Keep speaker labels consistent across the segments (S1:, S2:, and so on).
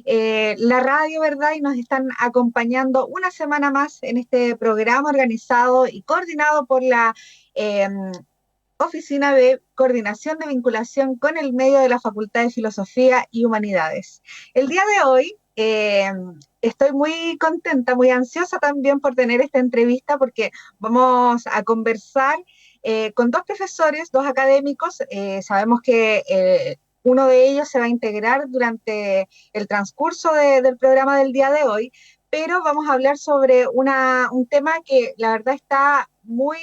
S1: la radio, ¿verdad? Y nos están acompañando una semana más en este programa organizado y coordinado por la eh, Oficina de Coordinación de Vinculación con el Medio de la Facultad de Filosofía y Humanidades. El día de hoy estoy muy contenta, muy ansiosa también por tener esta entrevista porque vamos a conversar con dos profesores, dos académicos. Sabemos que uno de ellos se va a integrar durante el transcurso del programa del día de hoy, pero vamos a hablar sobre un tema que la verdad está muy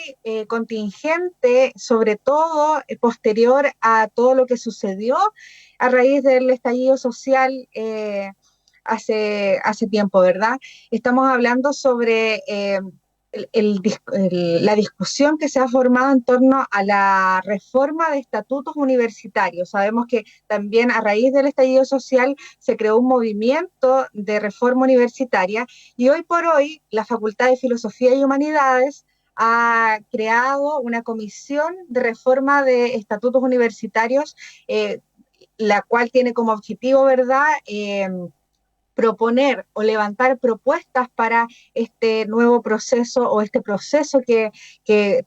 S1: contingente, sobre todo posterior a todo lo que sucedió a raíz del estallido social hace tiempo, ¿verdad? Estamos hablando sobre la discusión que se ha formado en torno a la reforma de estatutos universitarios. Sabemos que también a raíz del estallido social se creó un movimiento de reforma universitaria y hoy por hoy la Facultad de Filosofía y Humanidades ha creado una comisión de reforma de estatutos universitarios, la cual tiene como objetivo, ¿verdad?, proponer o levantar propuestas para este nuevo proceso o este proceso que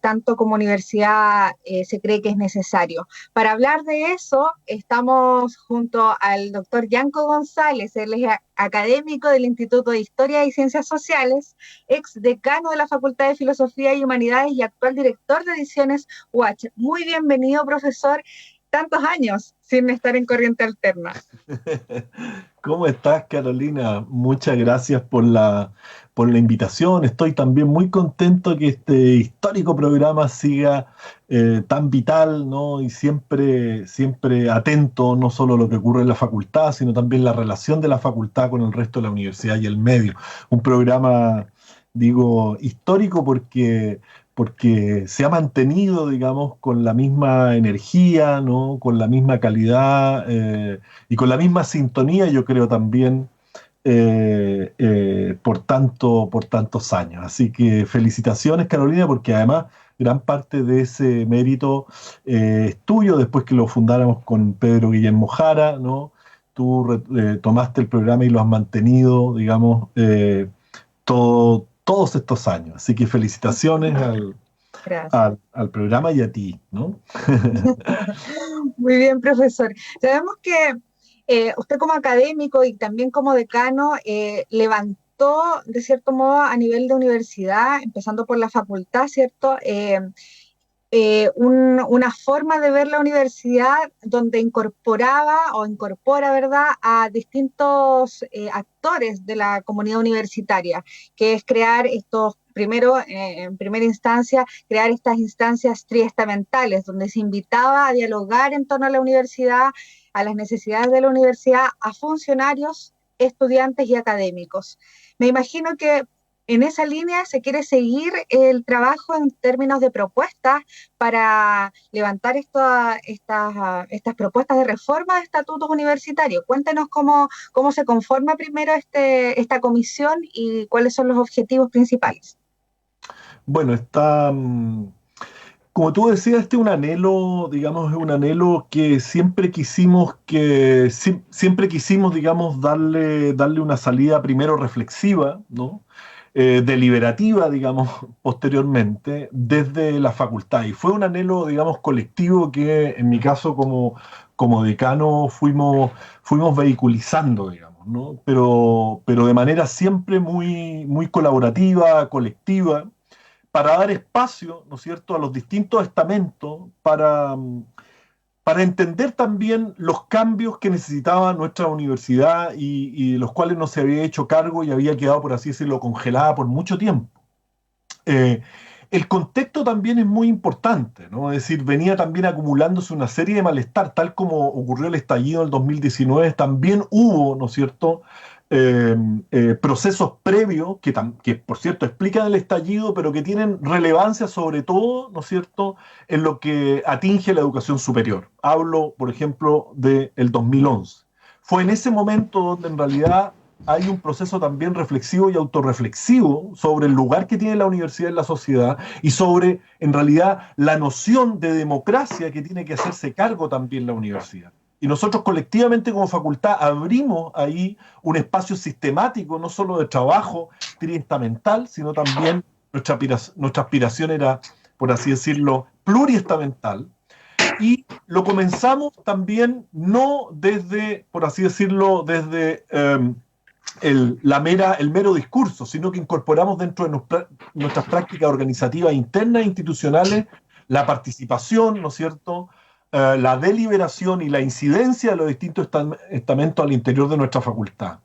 S1: tanto como universidad se cree que es necesario. Para hablar de eso, estamos junto al doctor Yanko González. Él es académico del Instituto de Historia y Ciencias Sociales, ex decano de la Facultad de Filosofía y Humanidades y actual director de ediciones Watch. Muy bienvenido, profesor. Tantos años sin estar en Corriente Alterna.
S2: ¿Cómo estás, Carolina? Muchas gracias por la invitación. Estoy también muy contento que este histórico programa siga tan vital, ¿no? Y siempre, siempre atento, no solo a lo que ocurre en la facultad, sino también la relación de la facultad con el resto de la universidad y el medio. Un programa, digo, histórico porque se ha mantenido, digamos, con la misma energía, ¿no? Con la misma calidad y con la misma sintonía, yo creo también, por tantos años. Así que felicitaciones, Carolina, porque además gran parte de ese mérito es tuyo, después que lo fundáramos con Pedro Guillermo Jara, ¿no? Tú tomaste el programa y lo has mantenido, digamos, todos estos años. Así que felicitaciones
S1: Gracias.
S2: al programa y a ti, ¿no?
S1: Muy bien, profesor. Sabemos que usted como académico y también como decano levantó, de cierto modo, a nivel de universidad, empezando por la facultad, ¿cierto? Una forma de ver la universidad donde incorporaba o incorpora, ¿verdad?, a distintos actores de la comunidad universitaria, que es crear estos, primero, en primera instancia, crear estas instancias triestamentales, donde se invitaba a dialogar en torno a la universidad, a las necesidades de la universidad, a funcionarios, estudiantes y académicos. Me imagino que en esa línea se quiere seguir el trabajo en términos de propuestas para levantar estas propuestas de reforma de estatutos universitarios. Cuéntenos cómo se conforma primero esta comisión y cuáles son los objetivos principales.
S2: Bueno, como tú decías, este es un anhelo, digamos, es un anhelo que siempre quisimos, digamos, darle una salida primero reflexiva, ¿no? Deliberativa, digamos, posteriormente, desde la facultad. Y fue un anhelo, digamos, colectivo que en mi caso como decano fuimos vehiculizando, digamos, ¿no? Pero de manera siempre muy, muy colaborativa, colectiva para dar espacio, ¿no es cierto?, a los distintos estamentos para entender también los cambios que necesitaba nuestra universidad y de los cuales no se había hecho cargo y había quedado, por así decirlo, congelada por mucho tiempo. Eh, el contexto también es muy importante, ¿no? Es decir, venía también acumulándose una serie de malestar, tal como ocurrió el estallido del 2019, también hubo, ¿no es cierto?, procesos previos que, por cierto, explican el estallido, pero que tienen relevancia sobre todo, ¿no es cierto?, en lo que atinge la educación superior. Hablo, por ejemplo, del 2011. Fue en ese momento donde en realidad hay un proceso también reflexivo y autorreflexivo sobre el lugar que tiene la universidad en la sociedad y en realidad, la noción de democracia que tiene que hacerse cargo también la universidad. Y nosotros colectivamente como facultad abrimos ahí un espacio sistemático, no solo de trabajo triestamental, sino también nuestra aspiración era, por así decirlo, pluriestamental. Y lo comenzamos también no desde, por así decirlo, desde el mero discurso, sino que incorporamos dentro de nuestras prácticas organizativas internas e institucionales la participación, ¿no es cierto?, la deliberación y la incidencia de los distintos estamentos al interior de nuestra facultad.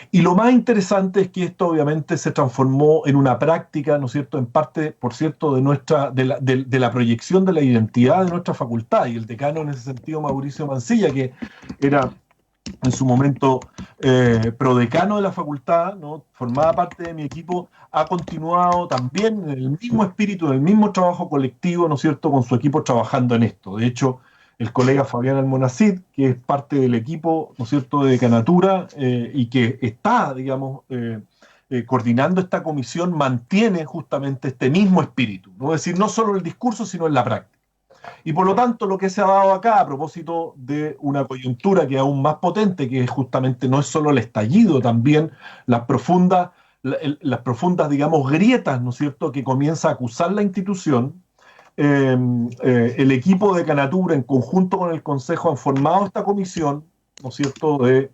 S2: Y lo más interesante es que esto obviamente se transformó en una práctica, ¿no es cierto?, en parte, por cierto, de la proyección de la identidad de nuestra facultad. Y el decano en ese sentido, Mauricio Mancilla, que era en su momento prodecano de la facultad, ¿no?, formaba parte de mi equipo, ha continuado también en el mismo espíritu, en el mismo trabajo colectivo, ¿no es cierto?, con su equipo trabajando en esto. De hecho, el colega Fabián Almonacid, que es parte del equipo, ¿no es cierto?, de Decanatura y que está, digamos, coordinando esta comisión, mantiene justamente este mismo espíritu, ¿no? Es decir, no solo el discurso, sino en la práctica. Y por lo tanto, lo que se ha dado acá, a propósito de una coyuntura que es aún más potente, que es justamente no es solo el estallido, también las profundas, digamos, grietas, ¿no es cierto?, que comienza a acusar la institución. El equipo de Decanatura, en conjunto con el Consejo, han formado esta comisión, ¿no es cierto?, de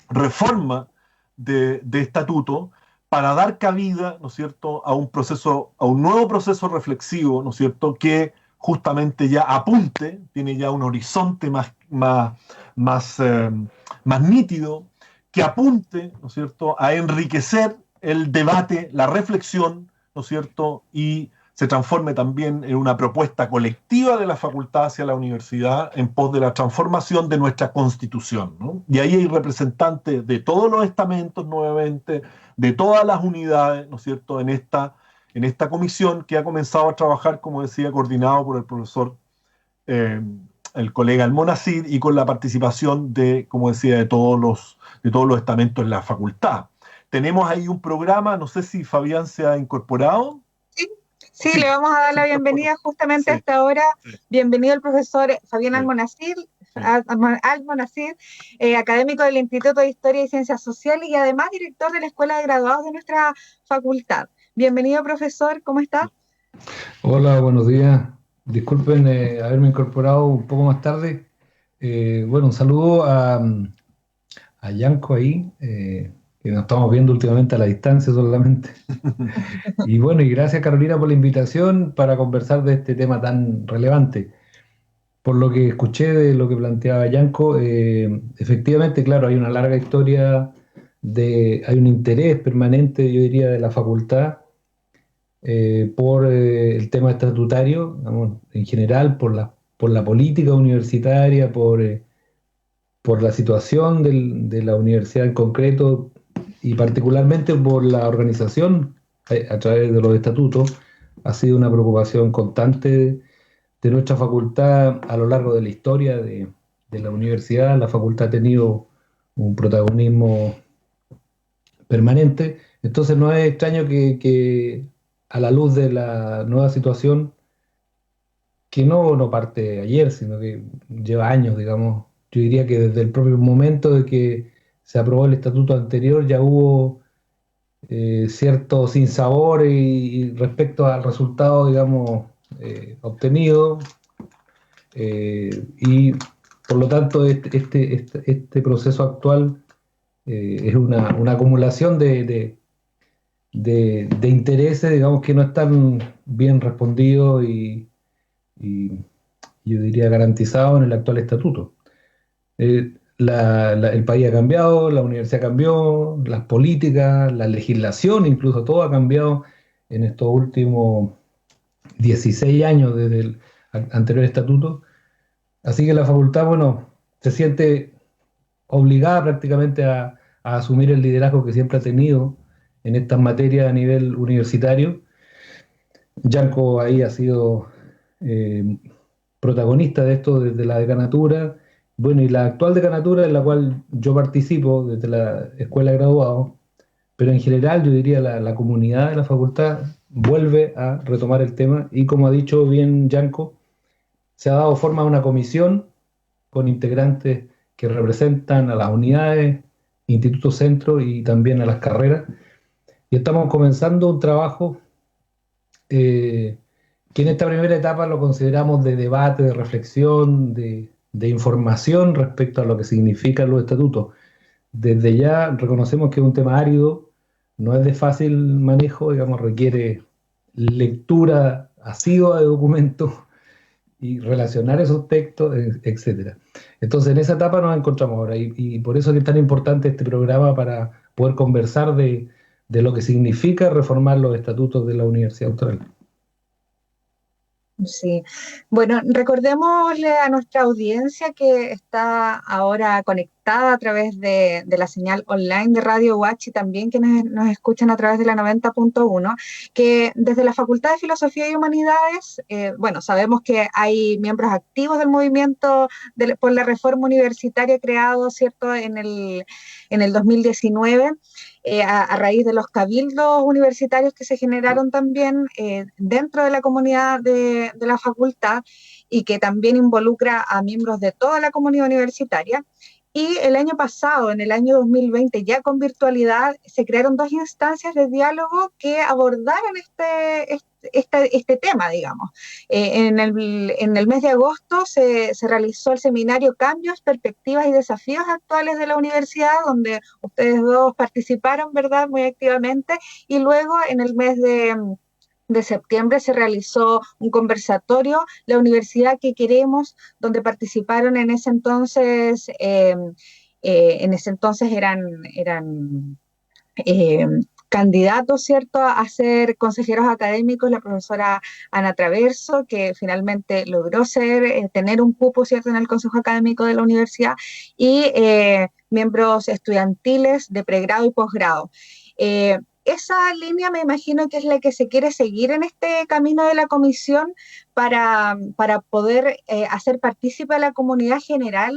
S2: reforma de estatuto para dar cabida, ¿no es cierto?, a un nuevo proceso reflexivo, ¿no es cierto?, que justamente ya apunte, tiene ya un horizonte más nítido, que apunte, ¿no es cierto?, a enriquecer el debate, la reflexión, ¿no es cierto?, y se transforme también en una propuesta colectiva de la facultad hacia la universidad en pos de la transformación de nuestra constitución, ¿no? Y ahí hay representantes de todos los estamentos, nuevamente, de todas las unidades, ¿no es cierto?, en esta comisión que ha comenzado a trabajar, como decía, coordinado por el profesor, el colega Almonacid, y con la participación de, como decía, de todos los estamentos en la facultad. Tenemos ahí un programa, no sé si Fabián se ha incorporado.
S1: Sí, le vamos a dar la bienvenida justamente a esta hora. Bienvenido el profesor Fabián Almonacid, académico del Instituto de Historia y Ciencias Sociales y además director de la Escuela de Graduados de nuestra facultad. Bienvenido, profesor, ¿cómo está?
S3: Hola, buenos días. Disculpen haberme incorporado un poco más tarde. Bueno, un saludo a Yanko ahí, que nos estamos viendo últimamente a la distancia solamente. Y bueno, y gracias Carolina por la invitación para conversar de este tema tan relevante. Por lo que escuché de lo que planteaba Yanko, efectivamente, claro, hay una larga historia, hay un interés permanente, yo diría, de la facultad por el tema estatutario, digamos, en general, por la política universitaria, por la situación de la universidad en concreto y particularmente por la organización a través de los estatutos. Ha sido una preocupación constante de nuestra facultad a lo largo de la historia de la universidad. La facultad ha tenido un protagonismo permanente, entonces no es extraño que a la luz de la nueva situación, que no parte ayer, sino que lleva años, digamos. Yo diría que desde el propio momento de que se aprobó el estatuto anterior ya hubo cierto sinsabor y respecto al resultado, digamos, obtenido, y por lo tanto este proceso actual es una acumulación de intereses, digamos, que no están bien respondidos y yo diría garantizados en el actual estatuto. El país ha cambiado, la universidad cambió, las políticas, la legislación, incluso todo ha cambiado en estos últimos 16 años desde el anterior estatuto. Así que la facultad, bueno, se siente obligada prácticamente a asumir el liderazgo que siempre ha tenido en estas materias a nivel universitario. Yanko ahí ha sido protagonista de esto desde la decanatura. Bueno, y la actual decanatura en la cual yo participo desde la Escuela de Graduados, pero en general yo diría la comunidad de la facultad vuelve a retomar el tema y como ha dicho bien Yanko, se ha dado forma a una comisión con integrantes que representan a las unidades, institutos centros y también a las carreras. Y estamos comenzando un trabajo que en esta primera etapa lo consideramos de debate, de reflexión, de información respecto a lo que significan los estatutos. Desde ya reconocemos que es un tema árido, no es de fácil manejo, digamos, requiere lectura asidua de documentos y relacionar esos textos, etcétera. Entonces, en esa etapa nos encontramos ahora y por eso es que es tan importante este programa para poder conversar de lo que significa reformar los estatutos de la Universidad Austral.
S1: Sí, bueno, recordémosle a nuestra audiencia que está ahora conectada a través de la señal online de Radio Huachi, también que nos escuchan a través de la 90.1, que desde la Facultad de Filosofía y Humanidades, bueno, sabemos que hay miembros activos del movimiento por la reforma universitaria creado, ¿cierto?, en el 2019. A raíz de los cabildos universitarios que se generaron también dentro de la comunidad de la facultad y que también involucra a miembros de toda la comunidad universitaria. Y el año pasado, en el año 2020, ya con virtualidad, se crearon 2 instancias de diálogo que abordaron este tema, digamos. En el mes de agosto se realizó el seminario Cambios, Perspectivas y Desafíos Actuales de la Universidad, donde ustedes dos participaron, ¿verdad?, muy activamente, y luego en el mes de septiembre se realizó un conversatorio, La Universidad que Queremos, donde participaron en ese entonces eran candidatos, ¿cierto?, a ser consejeros académicos, la profesora Ana Traverso, que finalmente logró tener un cupo, ¿cierto?, en el Consejo Académico de la Universidad, y miembros estudiantiles de pregrado y posgrado. Esa línea me imagino que es la que se quiere seguir en este camino de la comisión para poder hacer partícipe a la comunidad general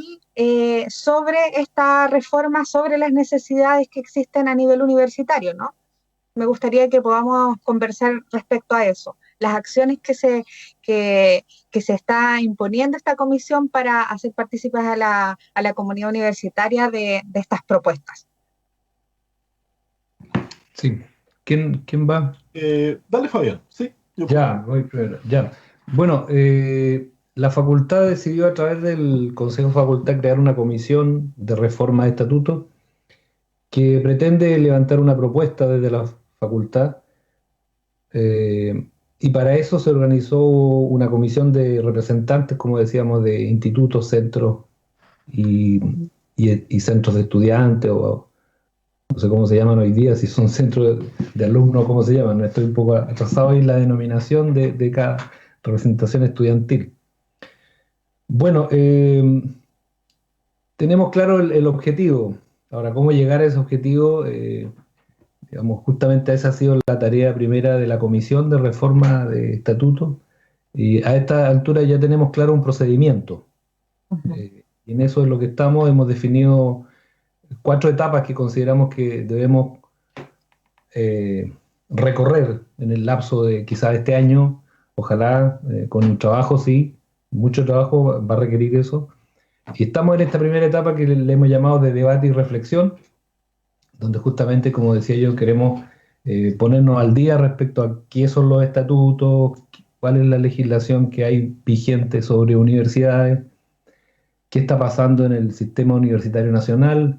S1: sobre esta reforma, sobre las necesidades que existen a nivel universitario, ¿no? Me gustaría que podamos conversar respecto a eso, las acciones que se está imponiendo esta comisión para hacer partícipes a la comunidad universitaria de estas propuestas.
S3: Sí. ¿Quién va?
S2: Dale, Fabián. Sí,
S3: Ya, voy primero. Ya. Bueno, la facultad decidió a través del Consejo de Facultad crear una comisión de reforma de estatutos que pretende levantar una propuesta desde la facultad y para eso se organizó una comisión de representantes, como decíamos, de institutos, centros y centros de estudiantes o no sé cómo se llaman hoy día, si son centros de alumnos, cómo se llaman. Estoy un poco atrasado en la denominación de cada representación estudiantil. Bueno, tenemos claro el objetivo. Ahora, ¿cómo llegar a ese objetivo? Digamos, justamente esa ha sido la tarea primera de la Comisión de Reforma de Estatutos. Y a esta altura ya tenemos claro un procedimiento. Y en eso es lo que estamos. Hemos definido 4 etapas que consideramos que debemos recorrer en el lapso de quizás este año, ojalá con un trabajo, sí, mucho trabajo va a requerir eso. Y estamos en esta primera etapa que le hemos llamado de debate y reflexión, donde justamente, como decía yo, queremos ponernos al día respecto a qué son los estatutos, cuál es la legislación que hay vigente sobre universidades, qué está pasando en el sistema universitario nacional.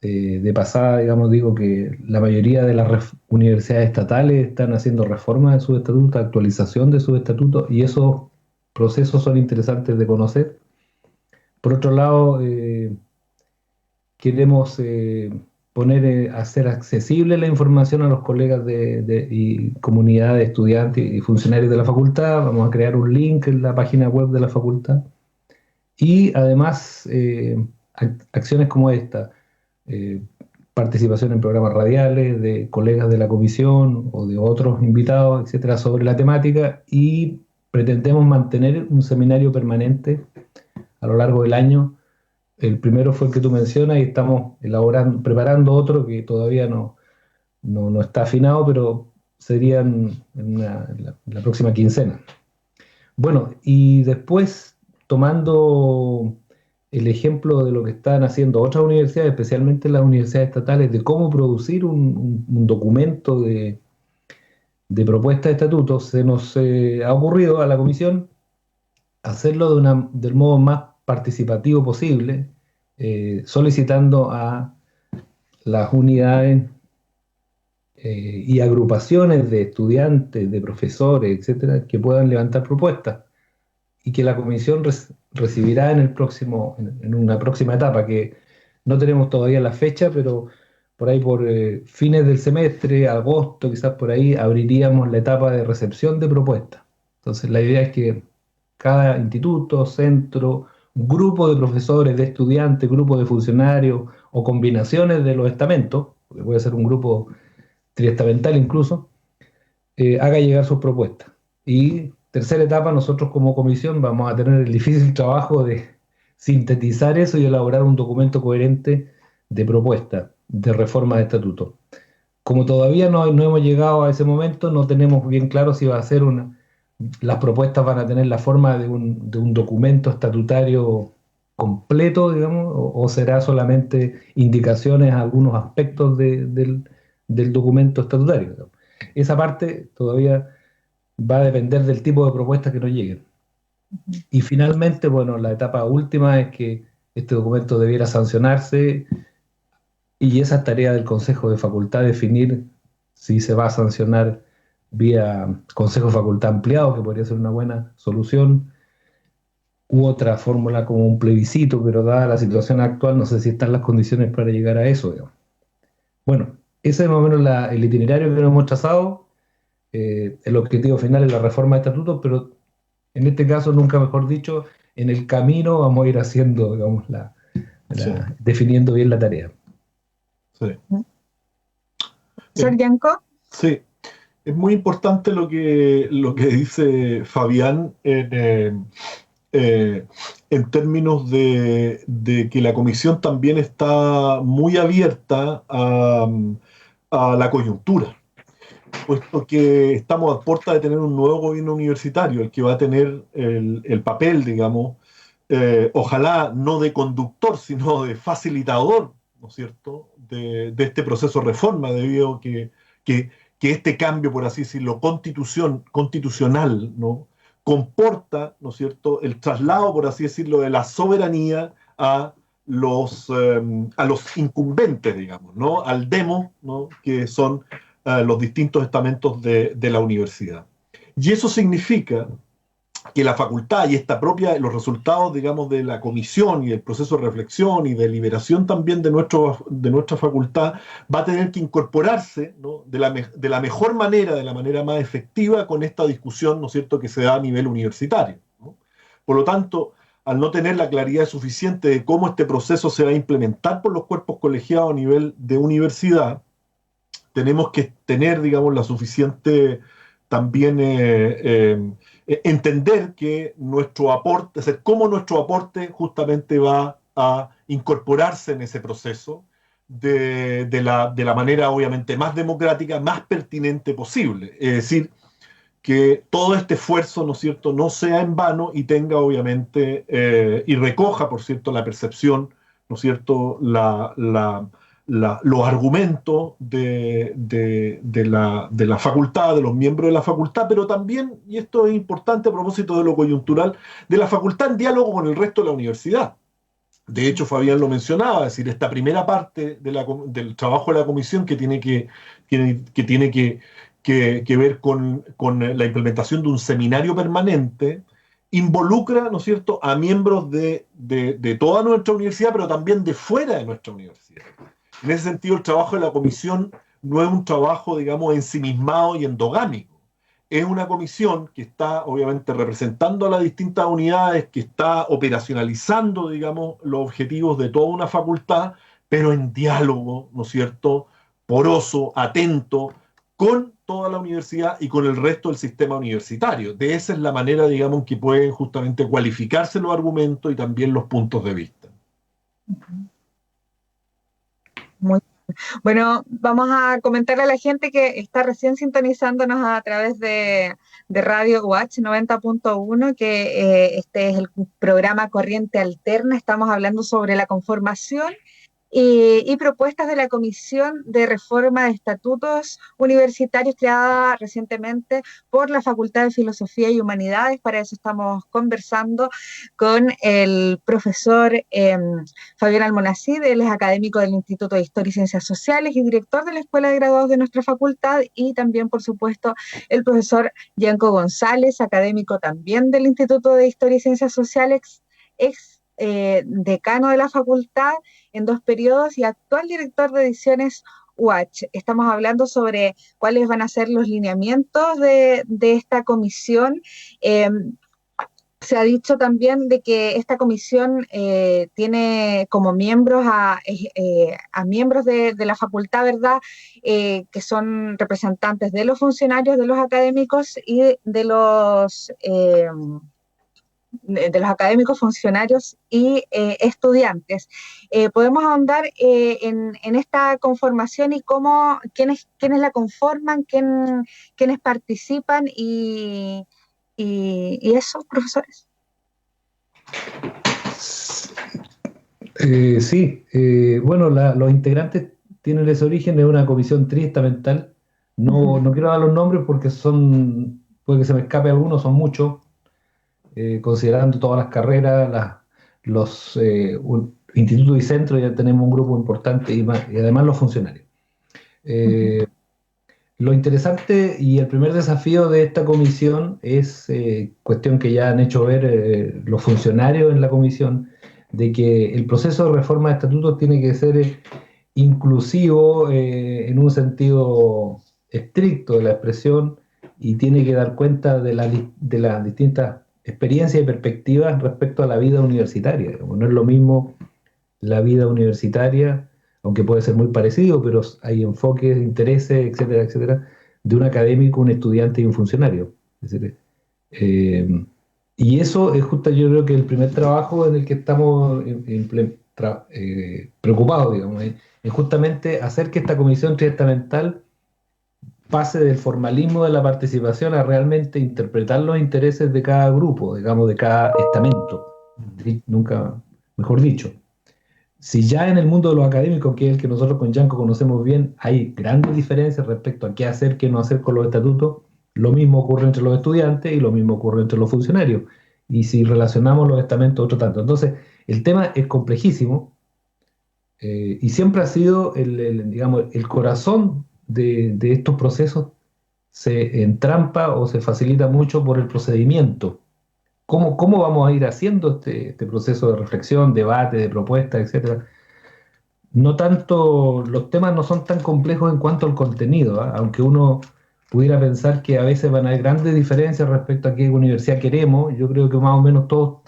S3: De pasada, digamos, digo que la mayoría de las universidades estatales están haciendo reformas de sus estatutos, actualización de sus estatutos, y esos procesos son interesantes de conocer. Por otro lado, queremos hacer accesible la información a los colegas y comunidad de estudiantes y funcionarios de la facultad. Vamos a crear un link en la página web de la facultad. Y además, acciones como esta, participación en programas radiales de colegas de la comisión o de otros invitados, etcétera, sobre la temática, y pretendemos mantener un seminario permanente a lo largo del año. El primero fue el que tú mencionas y estamos preparando otro que todavía no está afinado, pero serían en la próxima quincena. Bueno, y después, tomando el ejemplo de lo que están haciendo otras universidades, especialmente las universidades estatales, de cómo producir un documento de propuesta de estatuto. Se nos ha ocurrido a la comisión hacerlo del modo más participativo posible, solicitando a las unidades y agrupaciones de estudiantes, de profesores, etcétera, que puedan levantar propuestas y que la comisión recibirá en una próxima etapa, que no tenemos todavía la fecha, pero por ahí por fines del semestre, agosto, quizás por ahí, abriríamos la etapa de recepción de propuestas. Entonces la idea es que cada instituto, centro, grupo de profesores, de estudiantes, grupo de funcionarios o combinaciones de los estamentos, porque puede ser un grupo triestamental incluso, haga llegar sus propuestas. Y tercera etapa, nosotros como comisión vamos a tener el difícil trabajo de sintetizar eso y elaborar un documento coherente de propuesta, de reforma de estatuto. Como todavía no hemos llegado a ese momento, no tenemos bien claro si va a ser las propuestas van a tener la forma de un documento estatutario completo, digamos, o será solamente indicaciones a algunos aspectos del documento estatutario, digamos. Esa parte todavía va a depender del tipo de propuestas que nos lleguen. Y finalmente, bueno, la etapa última es que este documento debiera sancionarse y esa es tarea del Consejo de Facultad, definir si se va a sancionar vía Consejo de Facultad ampliado, que podría ser una buena solución, u otra fórmula como un plebiscito, pero dada la situación actual no sé si están las condiciones para llegar a eso, digamos. Bueno, ese es más o menos el itinerario que nos hemos trazado. El objetivo final es la reforma de estatutos, pero en este caso, nunca mejor dicho, en el camino vamos a ir haciendo, digamos,
S2: Sí.
S3: definiendo bien la tarea.
S2: Sí.
S1: ¿Profesor Yanko?
S2: Sí, es muy importante lo que dice Fabián en términos de que la comisión también está muy abierta a la coyuntura, puesto que estamos a puerta de tener un nuevo gobierno universitario, el que va a tener el papel, digamos, ojalá no de conductor, sino de facilitador, ¿no es cierto?, de este proceso de reforma, debido a que este cambio, por así decirlo, constitucional, ¿no?, comporta, ¿no es cierto?, el traslado, por así decirlo, de la soberanía a los incumbentes, digamos, ¿no?, al demo, ¿no?, que son los distintos estamentos de la universidad. Y eso significa que la facultad y los resultados, digamos, de la comisión y el proceso de reflexión y deliberación también de nuestra facultad va a tener que incorporarse, ¿no?, de la mejor manera, de la manera más efectiva con esta discusión, ¿no es cierto?, que se da a nivel universitario, ¿no? Por lo tanto, al no tener la claridad suficiente de cómo este proceso se va a implementar por los cuerpos colegiados a nivel de universidad, tenemos que tener, digamos, la suficiente también entender que nuestro aporte, o sea, cómo nuestro aporte justamente va a incorporarse en ese proceso de la manera obviamente más democrática, más pertinente posible. Es decir, que todo este esfuerzo, ¿no es cierto?, no sea en vano y tenga obviamente, y recoja, por cierto, la percepción, ¿no es cierto?, los argumentos de la facultad, de los miembros de la facultad, pero también, y esto es importante a propósito de lo coyuntural, de la facultad en diálogo con el resto de la universidad. De hecho, Fabián lo mencionaba, es decir, esta primera parte del trabajo de la comisión que tiene que ver con la implementación de un seminario permanente, involucra, ¿no es cierto?, a miembros de toda nuestra universidad, pero también de fuera de nuestra universidad. En ese sentido, el trabajo de la comisión no es un trabajo, digamos, ensimismado y endogámico. Es una comisión que está, obviamente, representando a las distintas unidades, que está operacionalizando, digamos, los objetivos de toda una facultad, pero en diálogo, ¿no es cierto?, poroso, atento, con toda la universidad y con el resto del sistema universitario. De esa es la manera, digamos, en que pueden justamente cualificarse los argumentos y también los puntos de vista.
S1: Muy Bueno, vamos a comentarle a la gente que está recién sintonizándonos a través de Radio Watch 90.1, que este es el programa Corriente Alterna. Estamos hablando sobre la conformación y propuestas de la Comisión de Reforma de Estatutos Universitarios creada recientemente por la Facultad de Filosofía y Humanidades. Para eso estamos conversando con el profesor Fabián Almonacid. Él es académico del Instituto de Historia y Ciencias Sociales y director de la Escuela de Graduados de nuestra facultad, y también, por supuesto, el profesor Yanko González, académico también del Instituto de Historia y Ciencias Sociales, decano de la facultad en 2 periodos y actual director de ediciones UH. Estamos hablando sobre cuáles van a ser los lineamientos de esta comisión. Se ha dicho también de que esta comisión tiene como miembros a miembros de la facultad, ¿verdad? Que son representantes de los funcionarios, de los académicos y de los académicos, funcionarios y estudiantes. Podemos ahondar en esta conformación y quiénes la conforman, quiénes participan y eso, profesores.
S3: Sí, bueno, los integrantes tienen ese origen de una comisión triestamental. No quiero dar los nombres porque puede que se me escape algunos, son muchos. Considerando todas las carreras, los institutos y centros, ya tenemos un grupo importante y además los funcionarios. Lo interesante y el primer desafío de esta comisión es cuestión que ya han hecho ver los funcionarios en la comisión, de que el proceso de reforma de estatutos tiene que ser inclusivo en un sentido estricto de la expresión, y tiene que dar cuenta de las distintas experiencias y perspectivas respecto a la vida universitaria. No es lo mismo la vida universitaria, aunque puede ser muy parecido, pero hay enfoques, intereses, etcétera, etcétera, de un académico, un estudiante y un funcionario. Es decir, y eso es justo, yo creo que el primer trabajo en el que estamos preocupados, digamos, es justamente hacer que esta comisión triestamental pase del formalismo de la participación a realmente interpretar los intereses de cada grupo, digamos, de cada estamento, nunca mejor dicho. Si ya en el mundo de los académicos, que es el que nosotros con Yanko conocemos bien, hay grandes diferencias respecto a qué hacer, qué no hacer con los estatutos, lo mismo ocurre entre los estudiantes y lo mismo ocurre entre los funcionarios. Y si relacionamos los estamentos, otro tanto. Entonces, el tema es complejísimo y siempre ha sido digamos, el corazón de estos procesos se entrampa o se facilita mucho por el procedimiento. ¿Cómo vamos a ir haciendo este proceso de reflexión, debate, de propuesta, etcétera? No tanto, los temas no son tan complejos en cuanto al contenido, ¿eh? Aunque uno pudiera pensar que a veces van a haber grandes diferencias respecto a qué universidad queremos, yo creo que más o menos todos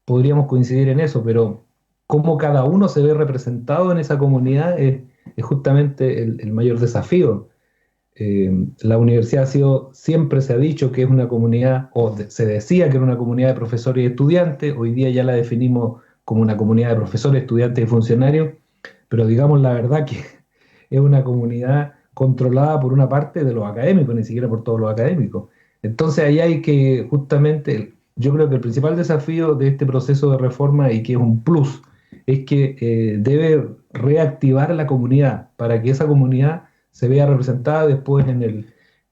S3: podríamos coincidir en eso, pero cómo cada uno se ve representado en esa comunidad es justamente el mayor desafío. La universidad siempre se ha dicho que es una comunidad, o se decía que era una comunidad de profesores y estudiantes. Hoy día ya la definimos como una comunidad de profesores, estudiantes y funcionarios, pero digamos la verdad que es una comunidad controlada por una parte de los académicos, ni siquiera por todos los académicos. Entonces ahí hay que justamente, yo creo que el principal desafío de este proceso de reforma, y que es un plus, es que debe reactivar la comunidad para que esa comunidad se vea representada después en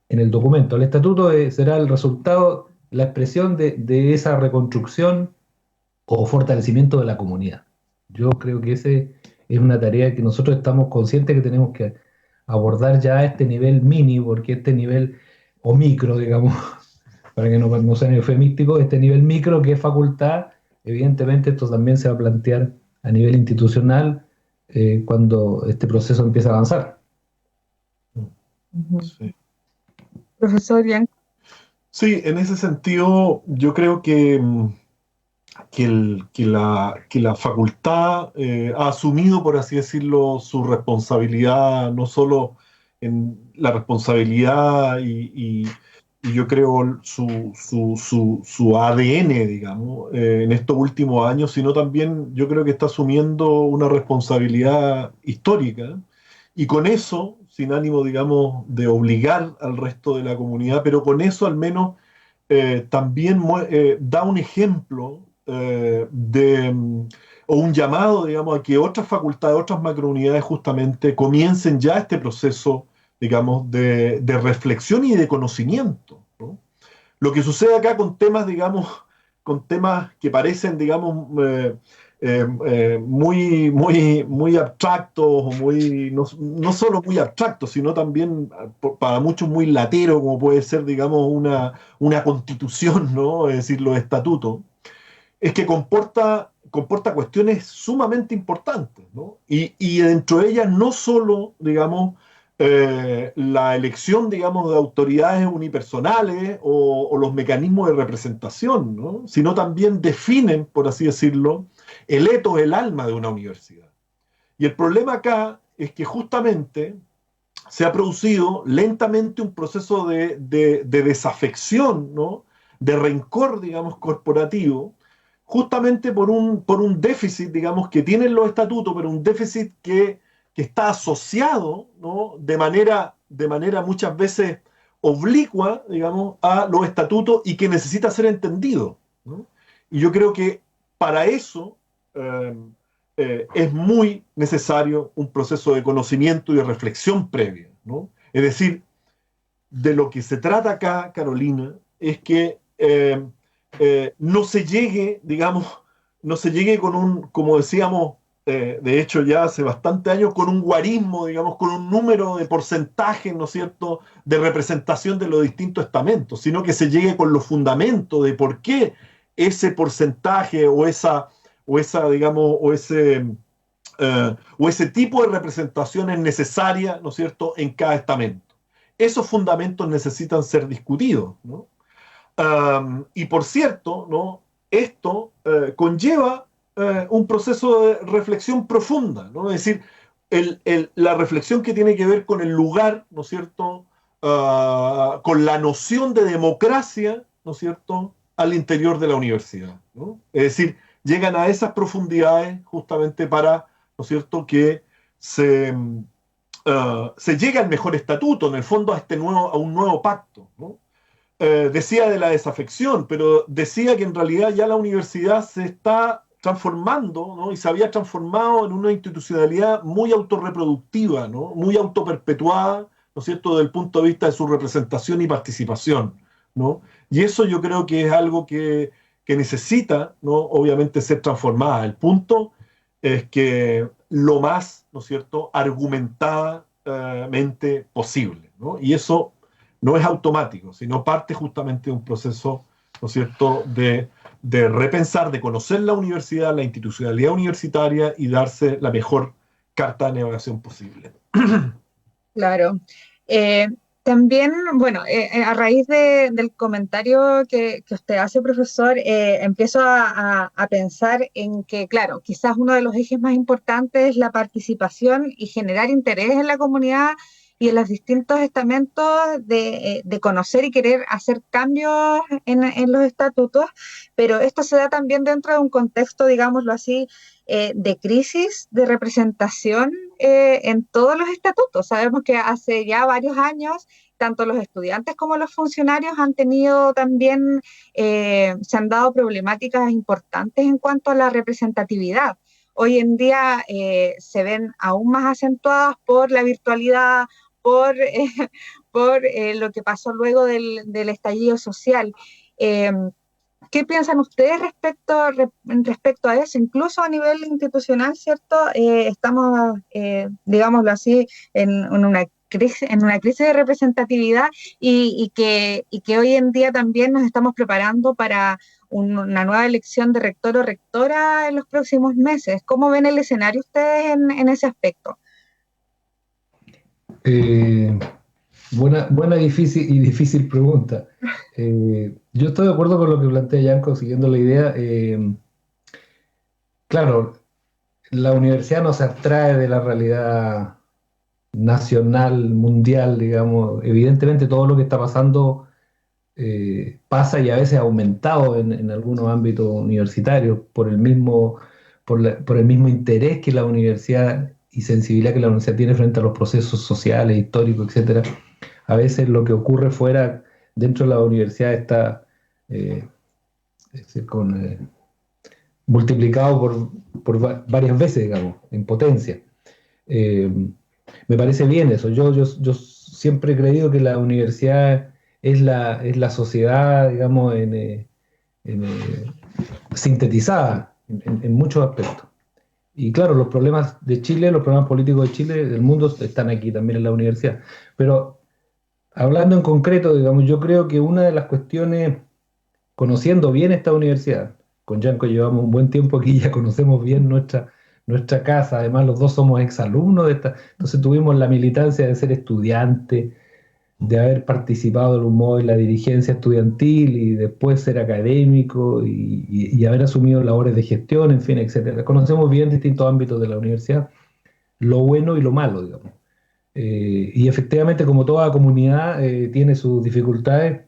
S3: el documento. El estatuto será el resultado, la expresión de esa reconstrucción o fortalecimiento de la comunidad. Yo creo que esa es una tarea que nosotros estamos conscientes que tenemos que abordar ya a este nivel mini, porque este nivel, o micro, digamos, para que no sean eufemísticos, este nivel micro que es facultad, evidentemente esto también se va a plantear a nivel institucional cuando este proceso empiece a avanzar.
S1: Sí. Profesor Yanko.
S2: Sí, en ese sentido, yo creo que la facultad ha asumido, por así decirlo, su responsabilidad, no solo en la responsabilidad y yo creo su ADN, digamos, en estos últimos años, sino también yo creo que está asumiendo una responsabilidad histórica. y con eso, sin ánimo, digamos, de obligar al resto de la comunidad, pero con eso al menos también da un ejemplo o un llamado, digamos, a que otras facultades, otras macrounidades justamente comiencen ya este proceso, digamos, de reflexión y de conocimiento, ¿no? Lo que sucede acá con temas, digamos, con temas que parecen, digamos, muy abstractos, o no solo muy abstractos, sino también para muchos muy latero, como puede ser, digamos, una constitución, ¿no? Es decir, los estatutos, es que comporta cuestiones sumamente importantes, ¿no? Y dentro de ellas no solo, digamos, la elección, digamos, de autoridades unipersonales o los mecanismos de representación, ¿no? Sino también definen, por así decirlo, el ethos, el alma de una universidad. Y el problema acá es que justamente se ha producido lentamente un proceso de desafección, ¿no? De rencor, digamos, corporativo, justamente por un déficit, digamos, que tienen los estatutos, pero un déficit que está asociado, ¿no? de manera muchas veces oblicua, digamos, a los estatutos y que necesita ser entendido, ¿no? Y yo creo que para eso es muy necesario un proceso de conocimiento y de reflexión previa, ¿no? Es decir, de lo que se trata acá, Carolina, es que no se llegue, digamos, no se llegue con como decíamos, de hecho ya hace bastante años, con un guarismo, digamos, con un número de porcentaje, ¿no es cierto?, de representación de los distintos estamentos, sino que se llegue con los fundamentos de por qué ese porcentaje o esa digamos, o ese tipo de representación es necesaria, ¿no es cierto?, en cada estamento. Esos fundamentos necesitan ser discutidos, ¿no? Y por cierto, ¿no? Esto conlleva un proceso de reflexión profunda, ¿no? Es decir, la reflexión que tiene que ver con el lugar, ¿no es cierto?, con la noción de democracia, ¿no es cierto?, al interior de la universidad, ¿no? Es decir, llegan a esas profundidades justamente para, ¿no es cierto?, que se llegue al mejor estatuto, en el fondo a un nuevo pacto, ¿no? Decía de la desafección, pero decía que en realidad ya la universidad se está transformando, ¿no? Y se había transformado en una institucionalidad muy autorreproductiva, ¿no? Muy autoperpetuada, ¿no es cierto?, desde el punto de vista de su representación y participación, ¿no? Y eso yo creo que es algo que necesita, ¿no?, obviamente ser transformada. El punto es que lo más, ¿no es cierto?, argumentadamente posible, ¿no? Y eso no es automático, sino parte justamente de un proceso, ¿no es cierto?, de repensar, de conocer la universidad, la institucionalidad universitaria y darse la mejor carta de navegación posible.
S1: Claro. También, bueno, a raíz del comentario que usted hace, profesor, empiezo a pensar en que, claro, quizás uno de los ejes más importantes es la participación y generar interés en la comunidad y en los distintos estamentos de conocer y querer hacer cambios en los estatutos, pero esto se da también dentro de un contexto, digámoslo así, de crisis de representación en todos los estatutos. Sabemos que hace ya varios años, tanto los estudiantes como los funcionarios han tenido también, se han dado problemáticas importantes en cuanto a la representatividad. Hoy en día se ven aún más acentuadas por la virtualidad, por lo que pasó luego del estallido social. ¿Qué piensan ustedes respecto a eso? Incluso a nivel institucional, ¿cierto? Estamos, digámoslo así, en una crisis de representatividad y que hoy en día también nos estamos preparando para una nueva elección de rector o rectora en los próximos meses. ¿Cómo ven el escenario ustedes en ese aspecto?
S3: Buena y difícil pregunta. Yo estoy de acuerdo con lo que plantea Yanko, siguiendo la idea. Claro, la universidad no se abstrae de la realidad nacional, mundial, digamos. Evidentemente todo lo que está pasando pasa y a veces ha aumentado en algunos ámbitos universitarios por el mismo interés que la universidad y sensibilidad que la universidad tiene frente a los procesos sociales, históricos, etcétera. A veces lo que ocurre fuera, dentro de la universidad, está multiplicado por varias veces, digamos, en potencia. Me parece bien eso. Yo siempre he creído que la universidad es la sociedad, digamos, sintetizada en muchos aspectos. Y claro, los problemas de Chile, los problemas políticos de Chile, del mundo, están aquí también en la universidad. Pero hablando en concreto, digamos, yo creo que una de las cuestiones, conociendo bien esta universidad, con Yanko llevamos un buen tiempo aquí, ya conocemos bien nuestra casa, además los dos somos exalumnos de esta, entonces tuvimos la militancia de ser estudiante, de haber participado de algún modo en la dirigencia estudiantil y después ser académico y haber asumido labores de gestión, en fin, etcétera. Conocemos bien distintos ámbitos de la universidad, lo bueno y lo malo, digamos. Y efectivamente, como toda comunidad, tiene sus dificultades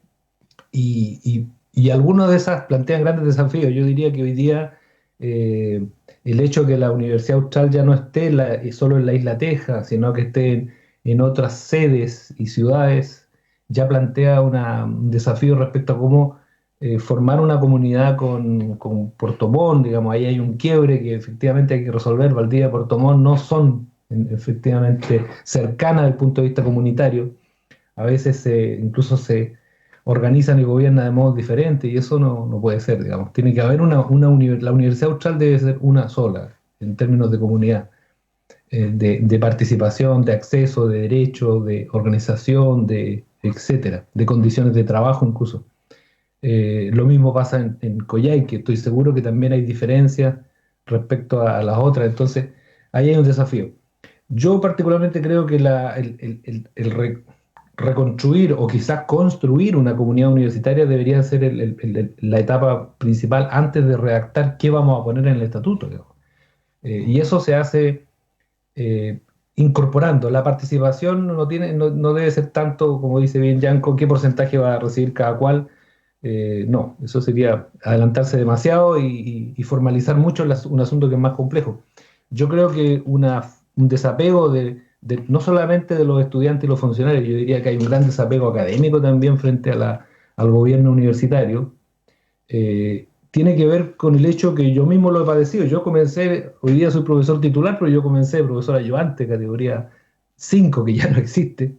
S3: y algunas de esas plantean grandes desafíos. Yo diría que hoy día el hecho de que la Universidad Austral ya no esté solo en la isla Teja, sino que esté en otras sedes y ciudades, ya plantea un desafío respecto a cómo formar una comunidad con Puerto Montt, digamos, ahí hay un quiebre que efectivamente hay que resolver. Valdivia y Puerto Montt no son efectivamente cercanas desde el punto de vista comunitario, a veces incluso se organizan y gobiernan de modos diferentes y eso no puede ser, digamos. Tiene que haber la Universidad Austral debe ser una sola en términos de comunidad. De participación, de acceso, de derecho, de organización, etcétera, de condiciones de trabajo incluso. Lo mismo pasa en Coyhaique, estoy seguro que también hay diferencias respecto a las otras, entonces ahí hay un desafío. Yo particularmente creo que reconstruir o quizás construir una comunidad universitaria debería ser la etapa principal antes de redactar qué vamos a poner en el estatuto, digamos. Y eso se hace incorporando. La participación no debe ser tanto, como dice bien Yanko, qué porcentaje va a recibir cada cual. No, eso sería adelantarse demasiado y formalizar mucho un asunto que es más complejo. Yo creo que un desapego no solamente de los estudiantes y los funcionarios, yo diría que hay un gran desapego académico también frente al gobierno universitario. Tiene que ver con el hecho que yo mismo lo he padecido. Yo comencé, hoy día soy profesor titular, pero yo comencé de profesor ayudante, categoría 5, que ya no existe.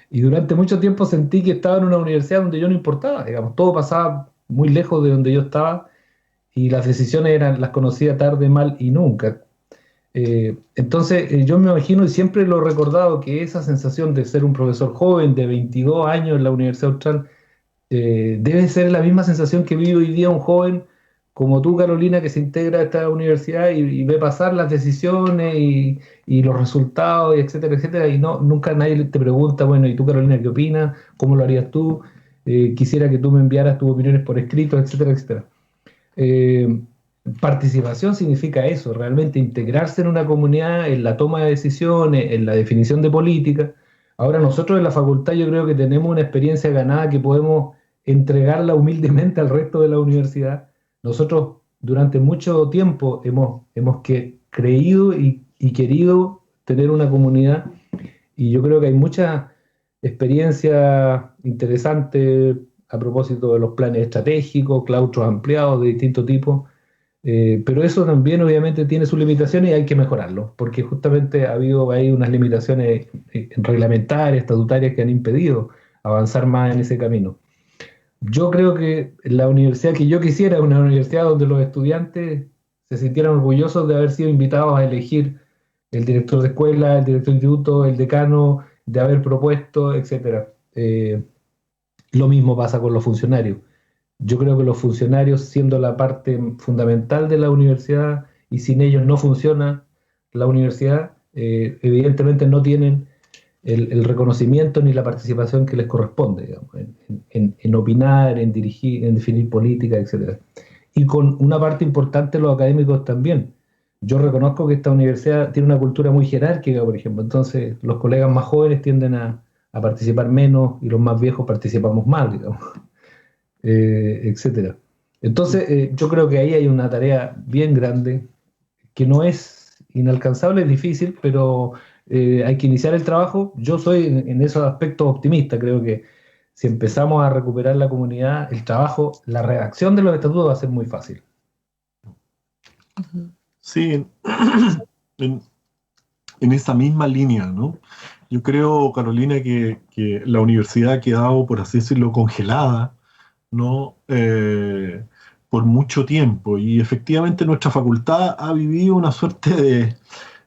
S3: Y durante mucho tiempo sentí que estaba en una universidad donde yo no importaba, digamos, todo pasaba muy lejos de donde yo estaba y las decisiones las conocía tarde, mal y nunca. Entonces yo me imagino y siempre lo he recordado que esa sensación de ser un profesor joven de 22 años en la Universidad Austral debe ser la misma sensación que vive hoy día un joven como tú, Carolina, que se integra a esta universidad y ve pasar las decisiones y los resultados, y etcétera, etcétera, y nunca nadie te pregunta, bueno, ¿y tú, Carolina, qué opinas? ¿Cómo lo harías tú? Quisiera que tú me enviaras tus opiniones por escrito, etcétera, etcétera. Participación significa eso, realmente integrarse en una comunidad, en la toma de decisiones, en la definición de política. Ahora nosotros en la facultad yo creo que tenemos una experiencia ganada que podemos entregarla humildemente al resto de la universidad. Nosotros durante mucho tiempo hemos creído y querido tener una comunidad y yo creo que hay mucha experiencia interesante a propósito de los planes estratégicos, claustros ampliados de distintos tipos, pero eso también obviamente tiene sus limitaciones y hay que mejorarlo, porque justamente ha habido ahí unas limitaciones reglamentarias, estatutarias que han impedido avanzar más en ese camino. Yo creo que la universidad que yo quisiera es una universidad donde los estudiantes se sintieran orgullosos de haber sido invitados a elegir el director de escuela, el director de instituto, el decano, de haber propuesto, etc. Lo mismo pasa con los funcionarios. Yo creo que los funcionarios, siendo la parte fundamental de la universidad, y sin ellos no funciona la universidad, evidentemente no tienen el reconocimiento ni la participación que les corresponde, digamos, en opinar, en dirigir, en definir política, etc. Y con una parte importante los académicos también. Yo reconozco que esta universidad tiene una cultura muy jerárquica, por ejemplo, entonces los colegas más jóvenes tienden a participar menos y los más viejos participamos más, digamos, etc. Entonces yo creo que ahí hay una tarea bien grande que no es inalcanzable, es difícil, pero hay que iniciar el trabajo. Yo soy en esos aspectos optimista, creo que si empezamos a recuperar la comunidad, el trabajo, la redacción de los estatutos va a ser muy fácil.
S2: Sí, en, en esa misma línea, ¿no? Yo creo, Carolina, que la universidad ha quedado, por así decirlo, congelada, ¿no? Por mucho tiempo. Y efectivamente nuestra facultad ha vivido una suerte de,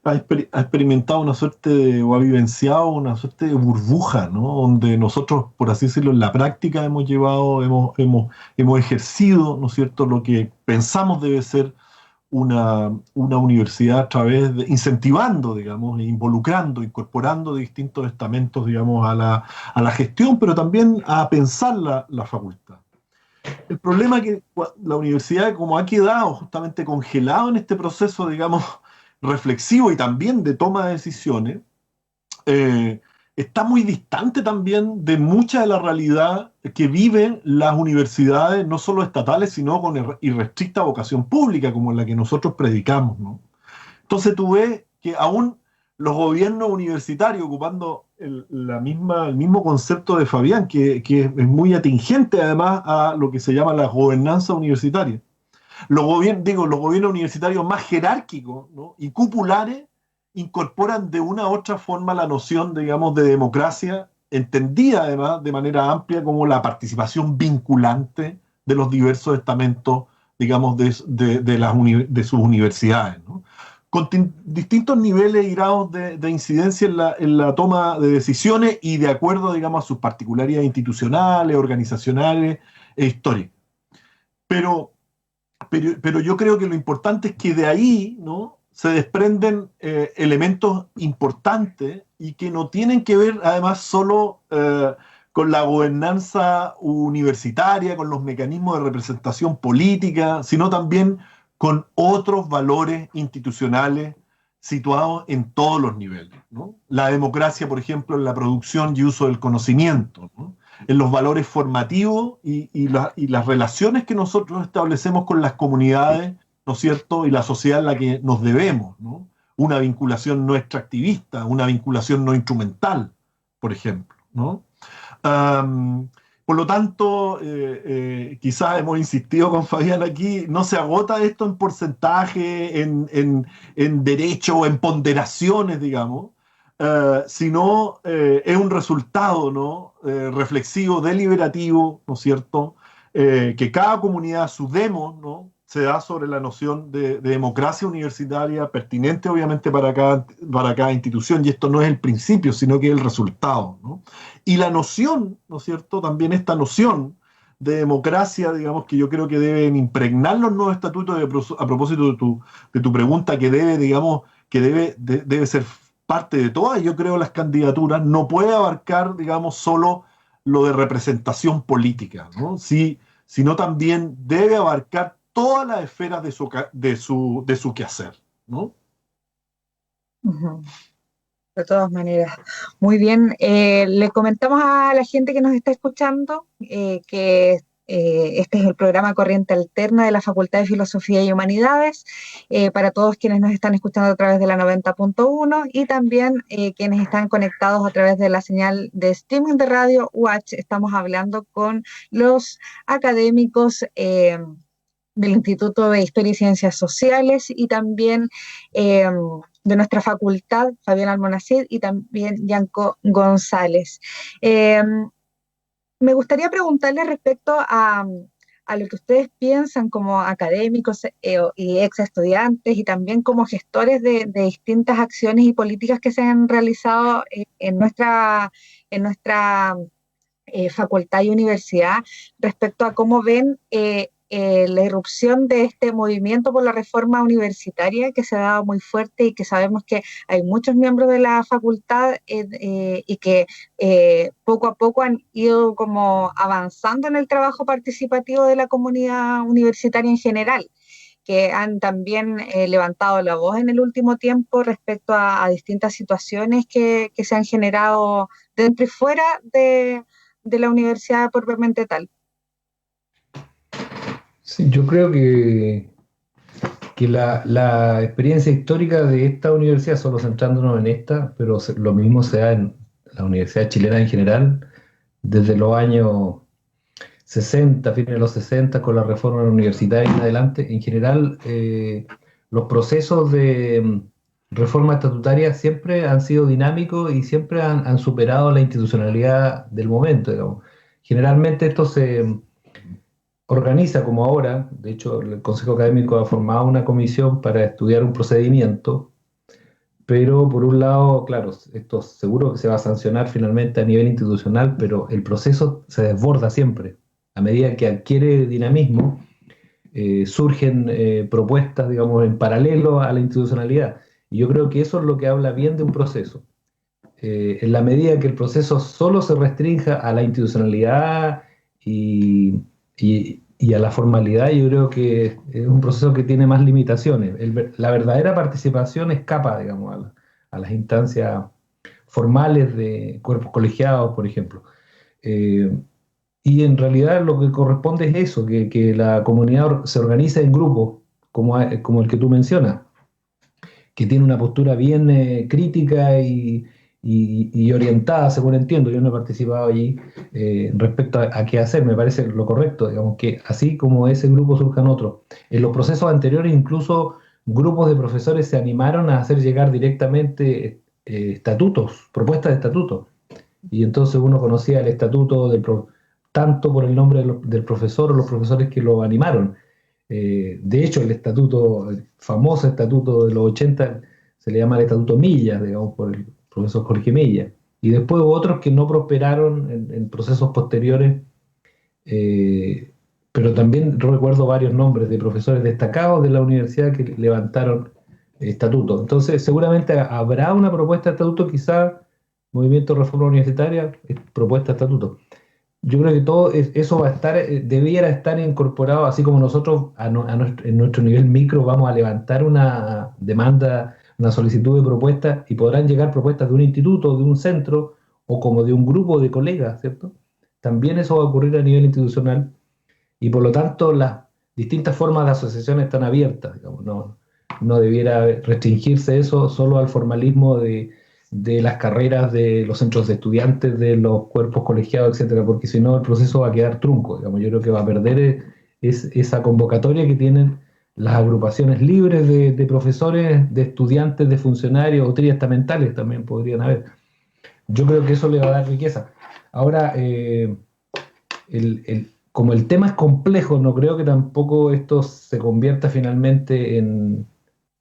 S2: ha experimentado una suerte de, o ha vivenciado una suerte de burbuja, ¿no? Donde nosotros, por así decirlo, en la práctica hemos llevado, hemos ejercido, ¿no es cierto?, lo que pensamos debe ser una universidad a través de, incentivando, digamos, e involucrando, incorporando distintos estamentos, digamos, a la gestión, pero también a pensar la facultad. El problema es que la universidad, como ha quedado justamente congelado en este proceso, digamos, reflexivo y también de toma de decisiones, eh, está muy distante también de mucha de la realidad que viven las universidades, no solo estatales, sino con irrestricta vocación pública, como la que nosotros predicamos, ¿no? Entonces tú ves que aún los gobiernos universitarios, ocupando el mismo concepto de Fabián, que es muy atingente además a lo que se llama la gobernanza universitaria. Los gobiernos universitarios más jerárquicos, ¿no?, y cupulares incorporan de una u otra forma la noción, digamos, de democracia, entendida además de manera amplia como la participación vinculante de los diversos estamentos, digamos, de sus universidades, ¿no? Con distintos niveles y grados de incidencia en la toma de decisiones y de acuerdo, digamos, a sus particularidades institucionales, organizacionales e históricas. Pero yo creo que lo importante es que de ahí, ¿no?, se desprenden elementos importantes y que no tienen que ver además solo con la gobernanza universitaria, con los mecanismos de representación política, sino también con otros valores institucionales situados en todos los niveles, ¿no? La democracia, por ejemplo, en la producción y uso del conocimiento, ¿no?, en los valores formativos y las relaciones que nosotros establecemos con las comunidades, ¿no es cierto?, y la sociedad en la que nos debemos, ¿no? Una vinculación no extractivista, una vinculación no instrumental, por ejemplo, ¿no? Por lo tanto, quizás hemos insistido con Fabián aquí, no se agota esto en porcentaje, en derecho, en ponderaciones, digamos, sino es un resultado, ¿no?, reflexivo, deliberativo, ¿no es cierto?, que cada comunidad, su demo, ¿no?, se da sobre la noción de democracia universitaria, pertinente obviamente para cada institución, y esto no es el principio, sino que es el resultado, ¿no? Y la noción, ¿no es cierto?, también esta noción de democracia, digamos, que yo creo que deben impregnar los nuevos estatutos, a propósito de tu pregunta, que debe, digamos, que debe ser parte de todas, yo creo, las candidaturas, no puede abarcar, digamos, solo lo de representación política, ¿no? Sino también debe abarcar todas las esferas de su quehacer, ¿no?
S1: De todas maneras. Muy bien. Le comentamos a la gente que nos está escuchando que este es el programa Corriente Alterna de la Facultad de Filosofía y Humanidades, para todos quienes nos están escuchando a través de la 90.1 y también quienes están conectados a través de la señal de streaming de Radio UH. Estamos hablando con los académicos del Instituto de Historia y Ciencias Sociales y también de nuestra facultad, Fabián Almonacid, y también Yanko González. Me gustaría preguntarle respecto a lo que ustedes piensan como académicos y ex estudiantes y también como gestores de distintas acciones y políticas que se han realizado en nuestra facultad y universidad respecto a cómo ven la irrupción de este movimiento por la reforma universitaria que se ha dado muy fuerte y que sabemos que hay muchos miembros de la facultad y que poco a poco han ido como avanzando en el trabajo participativo de la comunidad universitaria en general, que han también levantado la voz en el último tiempo respecto a distintas situaciones que se han generado dentro y fuera de la universidad propiamente tal.
S3: Sí, yo creo que que la experiencia histórica de esta universidad, solo centrándonos en esta, pero lo mismo se da en la universidad chilena en general, desde los años 60, fines de los 60, con la reforma universitaria en adelante, en general, los procesos de reforma estatutaria siempre han sido dinámicos y siempre han superado la institucionalidad del momento, digamos. Generalmente esto se organiza como ahora, de hecho el Consejo Académico ha formado una comisión para estudiar un procedimiento, pero por un lado, claro, esto seguro que se va a sancionar finalmente a nivel institucional, pero el proceso se desborda siempre. A medida que adquiere dinamismo, surgen propuestas, digamos, en paralelo a la institucionalidad. Y yo creo que eso es lo que habla bien de un proceso. En la medida que el proceso solo se restrinja a la institucionalidad y a la formalidad, yo creo que es un proceso que tiene más limitaciones. La verdadera participación escapa, digamos, a las instancias formales de cuerpos colegiados, por ejemplo. Y en realidad lo que corresponde es eso, que la comunidad se organiza en grupos, como el que tú mencionas, que tiene una postura bien crítica y orientada, según entiendo. Yo no he participado allí respecto a qué hacer, me parece lo correcto, digamos, que así como ese grupo surjan otros. En los procesos anteriores incluso grupos de profesores se animaron a hacer llegar directamente estatutos, propuestas de estatutos, y entonces uno conocía el estatuto tanto por el nombre del profesor o los profesores que lo animaron. De hecho, el famoso estatuto de los 80 se le llama el estatuto Millas, digamos, por el profesor Jorge Millas. Y después hubo otros que no prosperaron en procesos posteriores, pero también recuerdo varios nombres de profesores destacados de la universidad que levantaron estatutos. Entonces, seguramente habrá una propuesta de estatuto, quizá Movimiento de Reforma Universitaria, propuesta de estatuto. Yo creo que todo eso va a estar, debiera estar incorporado, así como nosotros en nuestro nivel micro vamos a levantar una demanda, una solicitud de propuestas, y podrán llegar propuestas de un instituto, de un centro, o como de un grupo de colegas, ¿cierto? También eso va a ocurrir a nivel institucional, y por lo tanto las distintas formas de asociación están abiertas, digamos. No debiera restringirse eso solo al formalismo de las carreras de los centros de estudiantes, de los cuerpos colegiados, etcétera, porque si no el proceso va a quedar trunco, digamos. Yo creo que va a perder esa convocatoria que tienen las agrupaciones libres de profesores, de estudiantes, de funcionarios o triestamentales también podrían haber. Yo creo que eso le va a dar riqueza. Ahora, como el tema es complejo, no creo que tampoco esto se convierta finalmente en...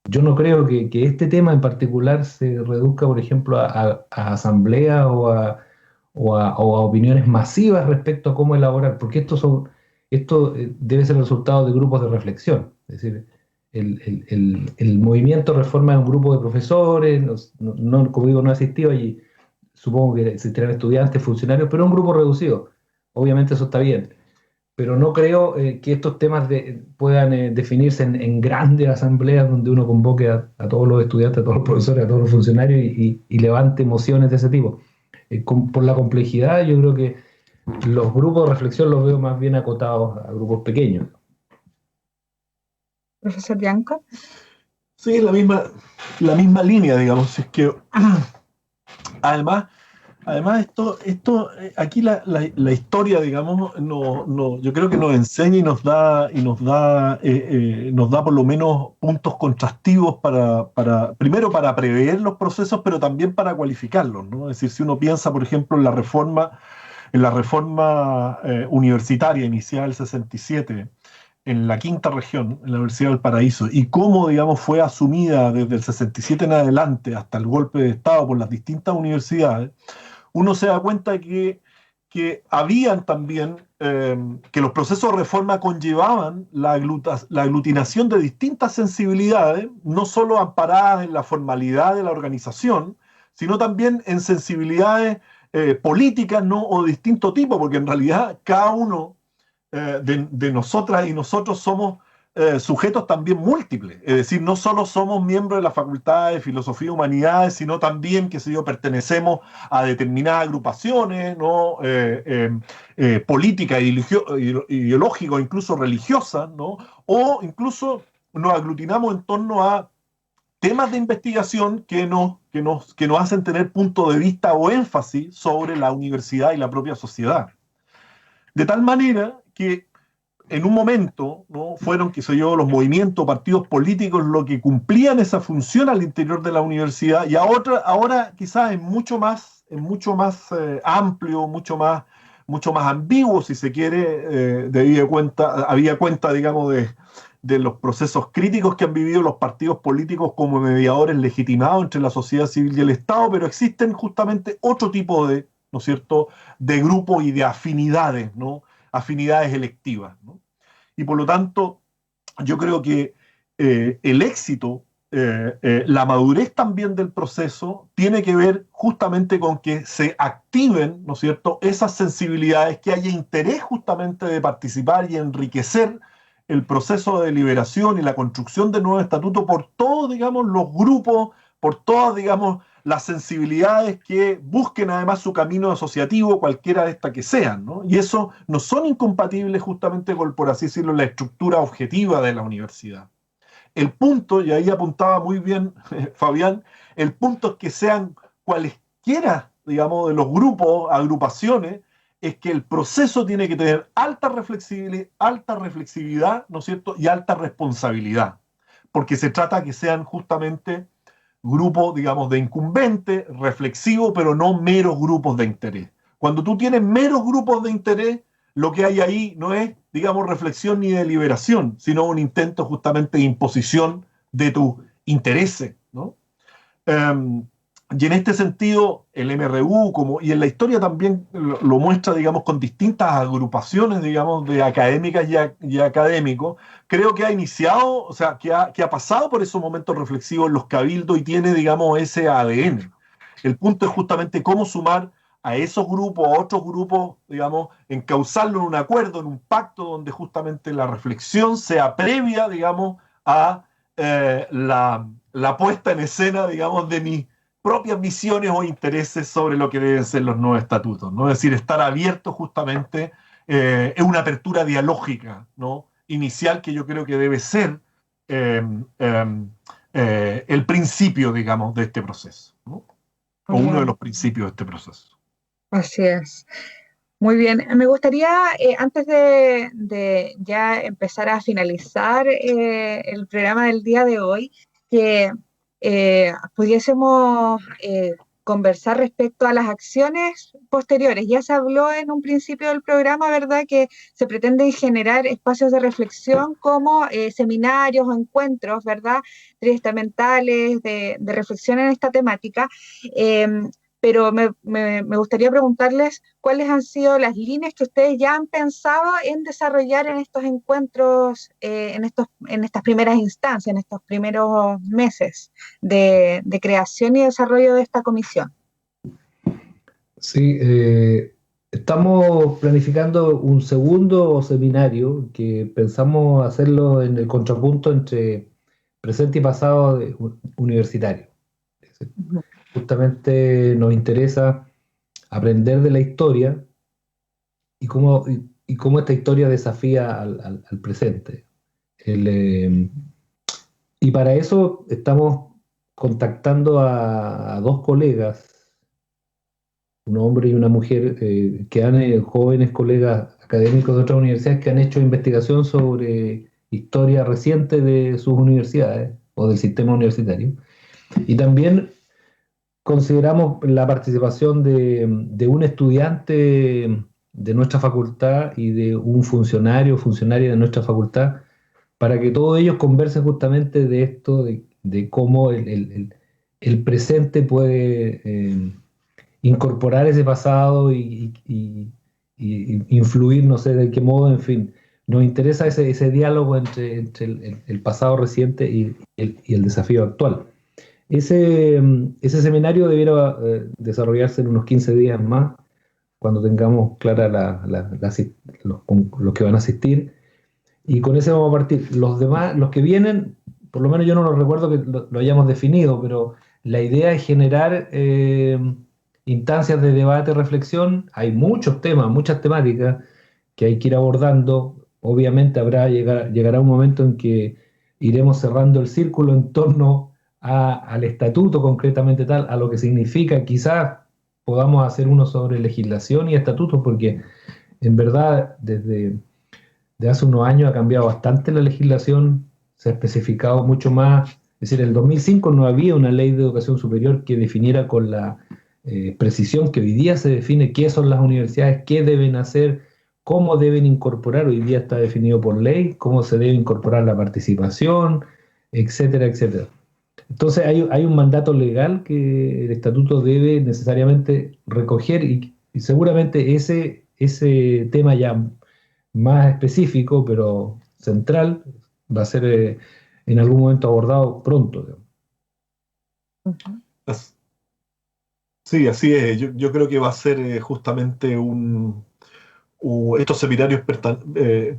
S3: Yo no creo que este tema en particular se reduzca, por ejemplo, a asambleas o a opiniones masivas respecto a cómo elaborar, porque esto debe ser el resultado de grupos de reflexión. Es decir, el movimiento Reforma es un grupo de profesores, como digo, no ha existido allí, supongo que existirán estudiantes, funcionarios, pero un grupo reducido. Obviamente eso está bien. Pero no creo que estos temas puedan definirse en grandes asambleas donde uno convoque a todos los estudiantes, a todos los profesores, a todos los funcionarios y levante mociones de ese tipo. Por la complejidad, yo creo que los grupos de reflexión los veo más bien acotados a grupos pequeños.
S1: Profesor Bianco.
S2: Sí, la misma línea, digamos. Es que además esto aquí la historia, digamos, yo creo que nos enseña y nos da por lo menos puntos contrastivos primero para prever los procesos, pero también para cualificarlos, ¿no? Es decir, si uno piensa, por ejemplo, en la reforma universitaria iniciada del 67, en la quinta región, en la Universidad del Paraíso, y cómo, digamos, fue asumida desde el 67 en adelante hasta el golpe de Estado por las distintas universidades, uno se da cuenta que habían también, que los procesos de reforma conllevaban la aglutinación de distintas sensibilidades, no solo amparadas en la formalidad de la organización, sino también en sensibilidades políticas, ¿no? O de distinto tipo, porque en realidad cada uno de nosotras y nosotros somos sujetos también múltiples, es decir, no solo somos miembros de la Facultad de Filosofía y Humanidades, sino también, pertenecemos a determinadas agrupaciones, ¿no? Políticas, ideológicas, incluso religiosas, ¿no? O incluso nos aglutinamos en torno a temas de investigación que nos hacen tener punto de vista o énfasis sobre la universidad y la propia sociedad. De tal manera que en un momento, ¿no?, fueron, qué sé yo, los movimientos, partidos políticos lo que cumplían esa función al interior de la universidad, y ahora quizás es mucho más amplio, mucho más ambiguo, si se quiere, había cuenta, digamos, de los procesos críticos que han vivido los partidos políticos como mediadores legitimados entre la sociedad civil y el Estado, pero existen justamente otro tipo de, ¿no es cierto?, de grupos y de afinidades, ¿no?, afinidades electivas, ¿no? Y por lo tanto, yo creo que el éxito, la madurez también del proceso, tiene que ver justamente con que se activen, ¿no es cierto?, esas sensibilidades, que haya interés justamente de participar y enriquecer el proceso de deliberación y la construcción del nuevo estatuto por todos, digamos, los grupos, por todas, digamos, las sensibilidades que busquen además su camino asociativo, cualquiera de estas que sean, ¿no? Y eso no son incompatibles justamente con, por así decirlo, la estructura objetiva de la universidad. El punto, y ahí apuntaba muy bien Fabián, el punto es que sean cualesquiera, digamos, de los grupos, agrupaciones, es que el proceso tiene que tener alta reflexividad, ¿no es cierto?, y alta responsabilidad, porque se trata que sean justamente grupos, digamos, de incumbentes, reflexivos, pero no meros grupos de interés. Cuando tú tienes meros grupos de interés, lo que hay ahí no es, digamos, reflexión ni deliberación, sino un intento justamente de imposición de tus intereses, ¿no? Y en este sentido, el MRU, y en la historia también lo muestra, digamos, con distintas agrupaciones, digamos, de académicas y académicos, creo que ha iniciado, o sea, que ha pasado por esos momentos reflexivos en los cabildos y tiene, digamos, ese ADN. El punto es justamente cómo sumar a esos grupos, a otros grupos, digamos, encauzarlo en un acuerdo, en un pacto donde justamente la reflexión sea previa, digamos, a la puesta en escena, digamos, de mis propias visiones o intereses sobre lo que deben ser los nuevos estatutos, ¿no? Es decir, estar abierto justamente es una apertura dialógica, ¿no?, inicial, que yo creo que debe ser el principio, digamos, de este proceso, ¿no? O uno de los principios de este proceso.
S1: Así es. Muy bien. Me gustaría, antes de ya empezar a finalizar el programa del día de hoy, que pudiésemos conversar respecto a las acciones posteriores. Ya se habló en un principio del programa, ¿verdad?, que se pretenden generar espacios de reflexión como seminarios o encuentros, ¿verdad?, triestamentales de reflexión en esta temática. Pero me gustaría preguntarles cuáles han sido las líneas que ustedes ya han pensado en desarrollar en estos encuentros, en estas primeras instancias, en estos primeros meses de creación y desarrollo de esta comisión.
S3: Sí, estamos planificando un segundo seminario que pensamos hacerlo en el contrapunto entre presente y pasado universitario. Justamente nos interesa aprender de la historia y cómo esta historia desafía al presente. Y para eso estamos contactando a dos colegas, un hombre y una mujer, jóvenes colegas académicos de otras universidades que han hecho investigación sobre historia reciente de sus universidades o del sistema universitario. Y también consideramos la participación de un estudiante de nuestra facultad y de un funcionaria de nuestra facultad, para que todos ellos conversen justamente de esto, de cómo el presente puede incorporar ese pasado y influir, no sé de qué modo, en fin. Nos interesa ese diálogo entre el pasado reciente y el desafío actual. Ese seminario debiera desarrollarse en unos 15 días más, cuando tengamos clara los que van a asistir. Y con ese vamos a partir. Los demás, los que vienen, por lo menos yo no lo recuerdo que lo hayamos definido, pero la idea es generar instancias de debate, reflexión. Hay muchos temas, muchas temáticas que hay que ir abordando. Obviamente llegará un momento en que iremos cerrando el círculo en torno al estatuto concretamente tal, a lo que significa. Quizás podamos hacer uno sobre legislación y estatutos, porque en verdad desde hace unos años ha cambiado bastante la legislación, se ha especificado mucho más. Es decir, en el 2005 no había una ley de educación superior que definiera con la precisión que hoy día se define qué son las universidades, qué deben hacer, cómo deben incorporar. Hoy día está definido por ley, cómo se debe incorporar la participación, etcétera, etcétera. Entonces hay un mandato legal que el estatuto debe necesariamente recoger y seguramente ese tema ya más específico, pero central, va a ser en algún momento abordado pronto, digamos.
S2: Sí, así es. Yo creo que va a ser justamente estos seminarios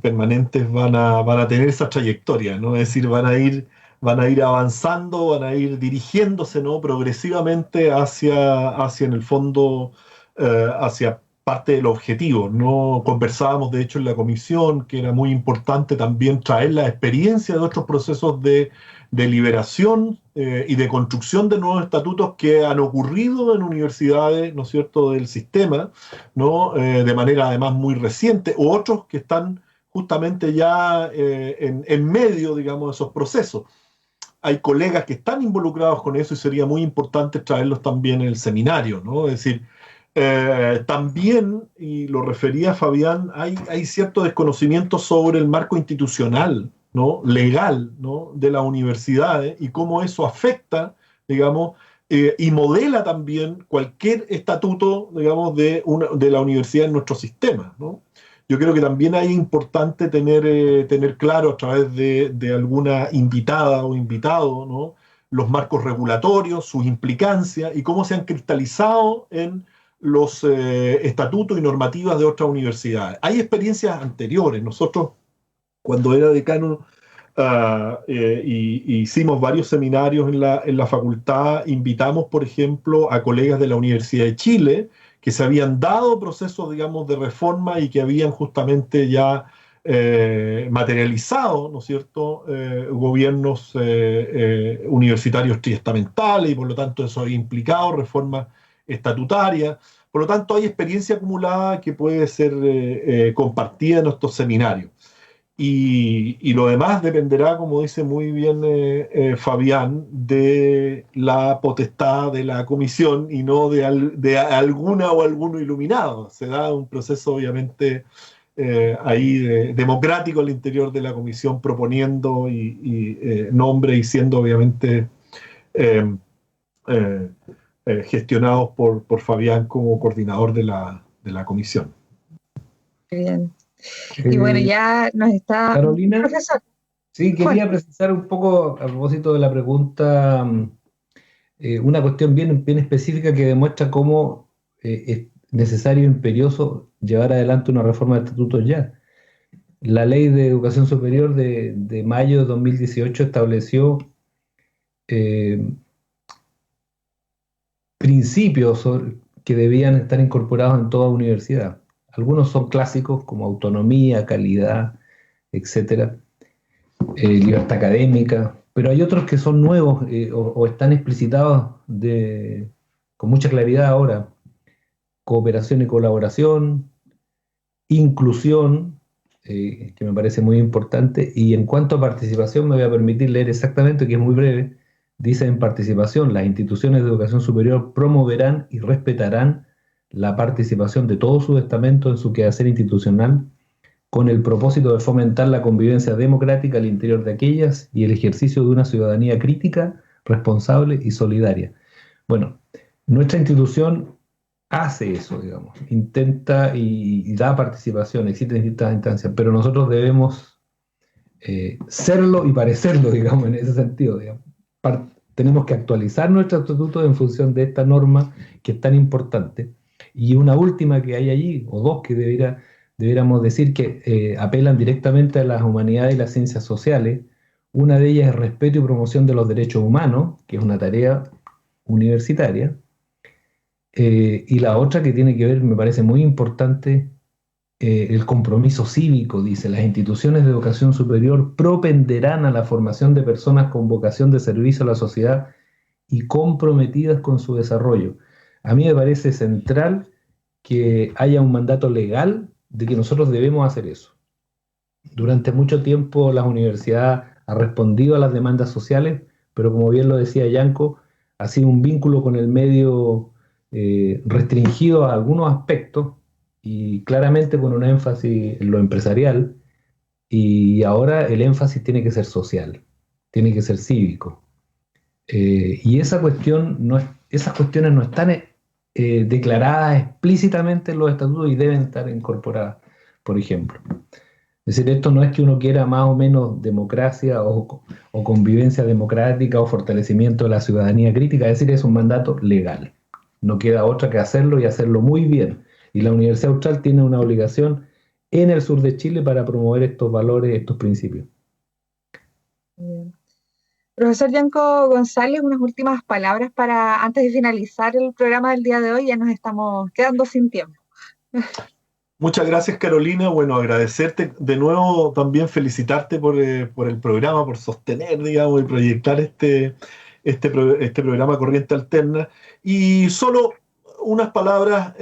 S2: permanentes van a tener esa trayectoria, ¿no? Es decir, van a ir avanzando, van a ir dirigiéndose, ¿no? Progresivamente hacia en el fondo, hacia parte del objetivo. No conversábamos, de hecho, en la comisión, que era muy importante también traer la experiencia de otros procesos de liberación y de construcción de nuevos estatutos que han ocurrido en universidades, ¿no es cierto?, del sistema, ¿no? De manera además muy reciente, u otros que están justamente ya en medio, digamos, de esos procesos. Hay colegas que están involucrados con eso y sería muy importante traerlos también en el seminario, ¿no? Es decir, también, y lo refería Fabián, hay cierto desconocimiento sobre el marco institucional, ¿no? Legal, ¿no? De las universidades y cómo eso afecta, digamos, y modela también cualquier estatuto, digamos, de la universidad en nuestro sistema, ¿no? Yo creo que también es importante tener claro a través de alguna invitada o invitado, ¿no? Los marcos regulatorios, sus implicancias y cómo se han cristalizado en los estatutos y normativas de otras universidades. Hay experiencias anteriores. Nosotros, cuando era decano, hicimos varios seminarios en la facultad. Invitamos, por ejemplo, a colegas de la Universidad de Chile que se habían dado procesos, digamos, de reforma y que habían justamente ya materializado, ¿no es cierto?, gobiernos universitarios triestamentales, y por lo tanto eso había implicado reformas estatutarias. Por lo tanto, hay experiencia acumulada que puede ser compartida en estos seminarios. Y lo demás dependerá, como dice muy bien Fabián, de la potestad de la comisión y no de alguna o alguno iluminado. Se da un proceso, obviamente, ahí democrático al interior de la comisión, proponiendo nombre y siendo, obviamente, gestionados por Fabián como coordinador de la comisión.
S1: Bien. Y bueno, ya nos está...
S3: Carolina,
S1: profesor.
S3: Sí, quería precisar un poco a propósito de la pregunta, una cuestión bien específica que demuestra cómo es necesario e imperioso llevar adelante una reforma de estatutos ya. La Ley de Educación Superior de mayo de 2018 estableció principios que debían estar incorporados en toda universidad. Algunos son clásicos como autonomía, calidad, etcétera, libertad académica, pero hay otros que son nuevos o están explicitados con mucha claridad ahora. Cooperación y colaboración, inclusión, que me parece muy importante, y en cuanto a participación me voy a permitir leer exactamente, que es muy breve. Dice: en participación, las instituciones de educación superior promoverán y respetarán la participación de todos sus estamentos en su quehacer institucional, con el propósito de fomentar la convivencia democrática al interior de aquellas y el ejercicio de una ciudadanía crítica, responsable y solidaria. Bueno, nuestra institución hace eso, digamos, intenta y da participación, existen distintas instancias, pero nosotros debemos serlo y parecerlo, digamos, en ese sentido, digamos. Tenemos que actualizar nuestro estatuto en función de esta norma que es tan importante. Y una última que hay allí, o dos que deberíamos decir, que apelan directamente a las humanidades y las ciencias sociales. Una de ellas es respeto y promoción de los derechos humanos, que es una tarea universitaria. Y la otra, que tiene que ver, me parece muy importante, el compromiso cívico, dice, las instituciones de educación superior propenderán a la formación de personas con vocación de servicio a la sociedad y comprometidas con su desarrollo. A mí me parece central que haya un mandato legal de que nosotros debemos hacer eso. Durante mucho tiempo la universidad ha respondido a las demandas sociales, pero como bien lo decía Yanko, ha sido un vínculo con el medio restringido a algunos aspectos y claramente con un énfasis en lo empresarial, y ahora el énfasis tiene que ser social, tiene que ser cívico. Y esas cuestiones no están declaradas explícitamente en los estatutos y deben estar incorporadas, por ejemplo. Es decir, esto no es que uno quiera más o menos democracia o convivencia democrática o fortalecimiento de la ciudadanía crítica, es decir, es un mandato legal. No queda otra que hacerlo y hacerlo muy bien. Y la Universidad Austral tiene una obligación en el sur de Chile para promover estos valores, estos principios.
S1: Bien. Profesor Yanko González, unas últimas palabras para antes de finalizar el programa del día de hoy, ya nos estamos quedando sin tiempo.
S2: Muchas gracias, Carolina. Bueno, agradecerte de nuevo, también felicitarte por el programa, por sostener, digamos, y proyectar este programa Corriente Alterna. Y solo unas palabras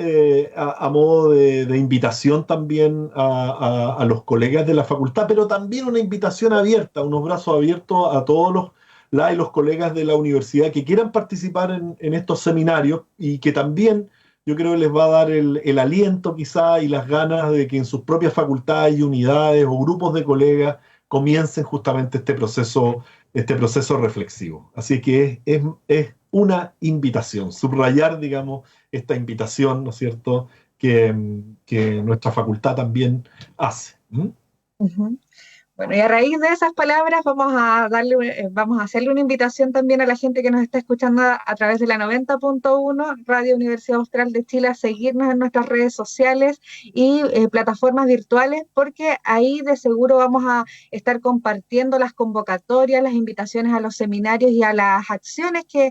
S2: a modo de invitación también a los colegas de la facultad, pero también una invitación abierta, unos brazos abiertos a todos los colegas de la universidad que quieran participar en estos seminarios y que también yo creo que les va a dar el aliento quizá y las ganas de que en sus propias facultades y unidades o grupos de colegas comiencen justamente este proceso reflexivo. Así que es una invitación, subrayar, digamos, esta invitación, ¿no es cierto?, que nuestra facultad también hace.
S1: Uh-huh. Bueno, y a raíz de esas palabras vamos a hacerle una invitación también a la gente que nos está escuchando a través de la 90.1 Radio Universidad Austral de Chile a seguirnos en nuestras redes sociales y plataformas virtuales, porque ahí de seguro vamos a estar compartiendo las convocatorias, las invitaciones a los seminarios y a las acciones que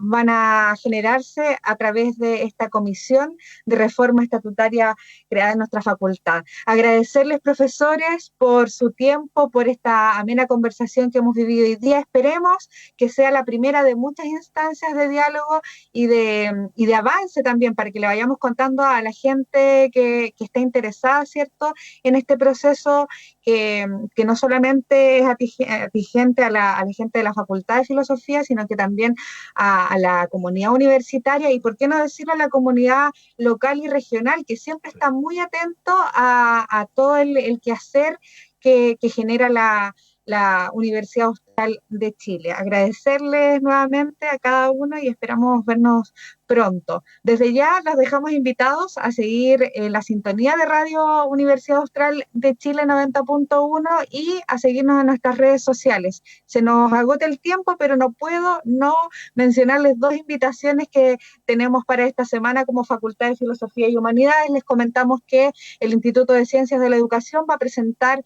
S1: van a generarse a través de esta comisión de reforma estatutaria creada en nuestra facultad. Agradecerles, profesores, por su tiempo, por esta amena conversación que hemos vivido hoy día. Esperemos que sea la primera de muchas instancias de diálogo y de avance también, para que le vayamos contando a la gente que está interesada, ¿cierto?, en este proceso que no solamente es atingente a la gente de la Facultad de Filosofía, sino que también a la comunidad universitaria y, por qué no decirlo, a la comunidad local y regional, que siempre está muy atento a todo el quehacer que genera la Universidad Austral de Chile. Agradecerles nuevamente a cada uno y esperamos vernos pronto. Desde ya los dejamos invitados a seguir la sintonía de Radio Universidad Austral de Chile 90.1 y a seguirnos en nuestras redes sociales. Se nos agota el tiempo, pero no puedo no mencionarles dos invitaciones que tenemos para esta semana como Facultad de Filosofía y Humanidades. Les comentamos que el Instituto de Ciencias de la Educación va a presentar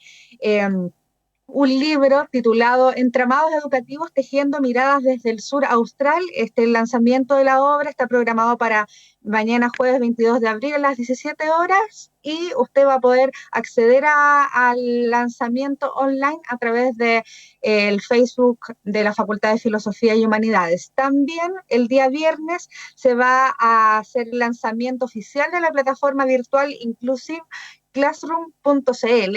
S1: un libro titulado Entramados Educativos tejiendo miradas desde el sur austral. El lanzamiento de la obra está programado para mañana jueves 22 de abril a las 17 horas y usted va a poder acceder al lanzamiento online a través de el Facebook de la Facultad de Filosofía y Humanidades. También el día viernes se va a hacer el lanzamiento oficial de la plataforma virtual Inclusive Classroom.cl,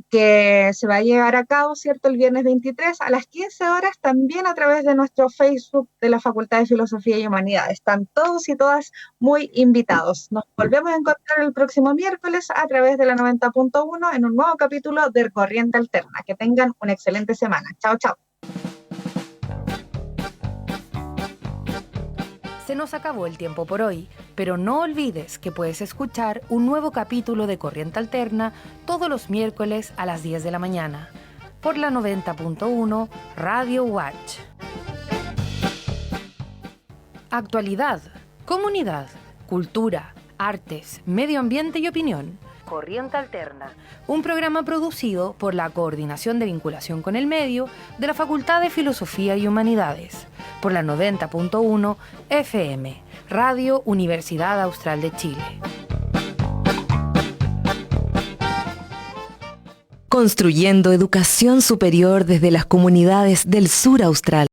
S1: que se va a llevar a cabo, ¿cierto?, el viernes 23 a las 15 horas, también a través de nuestro Facebook de la Facultad de Filosofía y Humanidades. Están todos y todas muy invitados. Nos volvemos a encontrar el próximo miércoles a través de la 90.1 en un nuevo capítulo de Corriente Alterna. Que tengan una excelente semana. Chao, chao.
S4: Se nos acabó el tiempo por hoy, pero no olvides que puedes escuchar un nuevo capítulo de Corriente Alterna todos los miércoles a las 10 de la mañana por la 90.1 Radio Watch. Actualidad, comunidad, cultura, artes, medio ambiente y opinión. Corriente Alterna, un programa producido por la Coordinación de Vinculación con el Medio de la Facultad de Filosofía y Humanidades, por la 90.1 FM, Radio Universidad Austral de Chile.
S5: construyendo educación superior desde las comunidades del sur austral.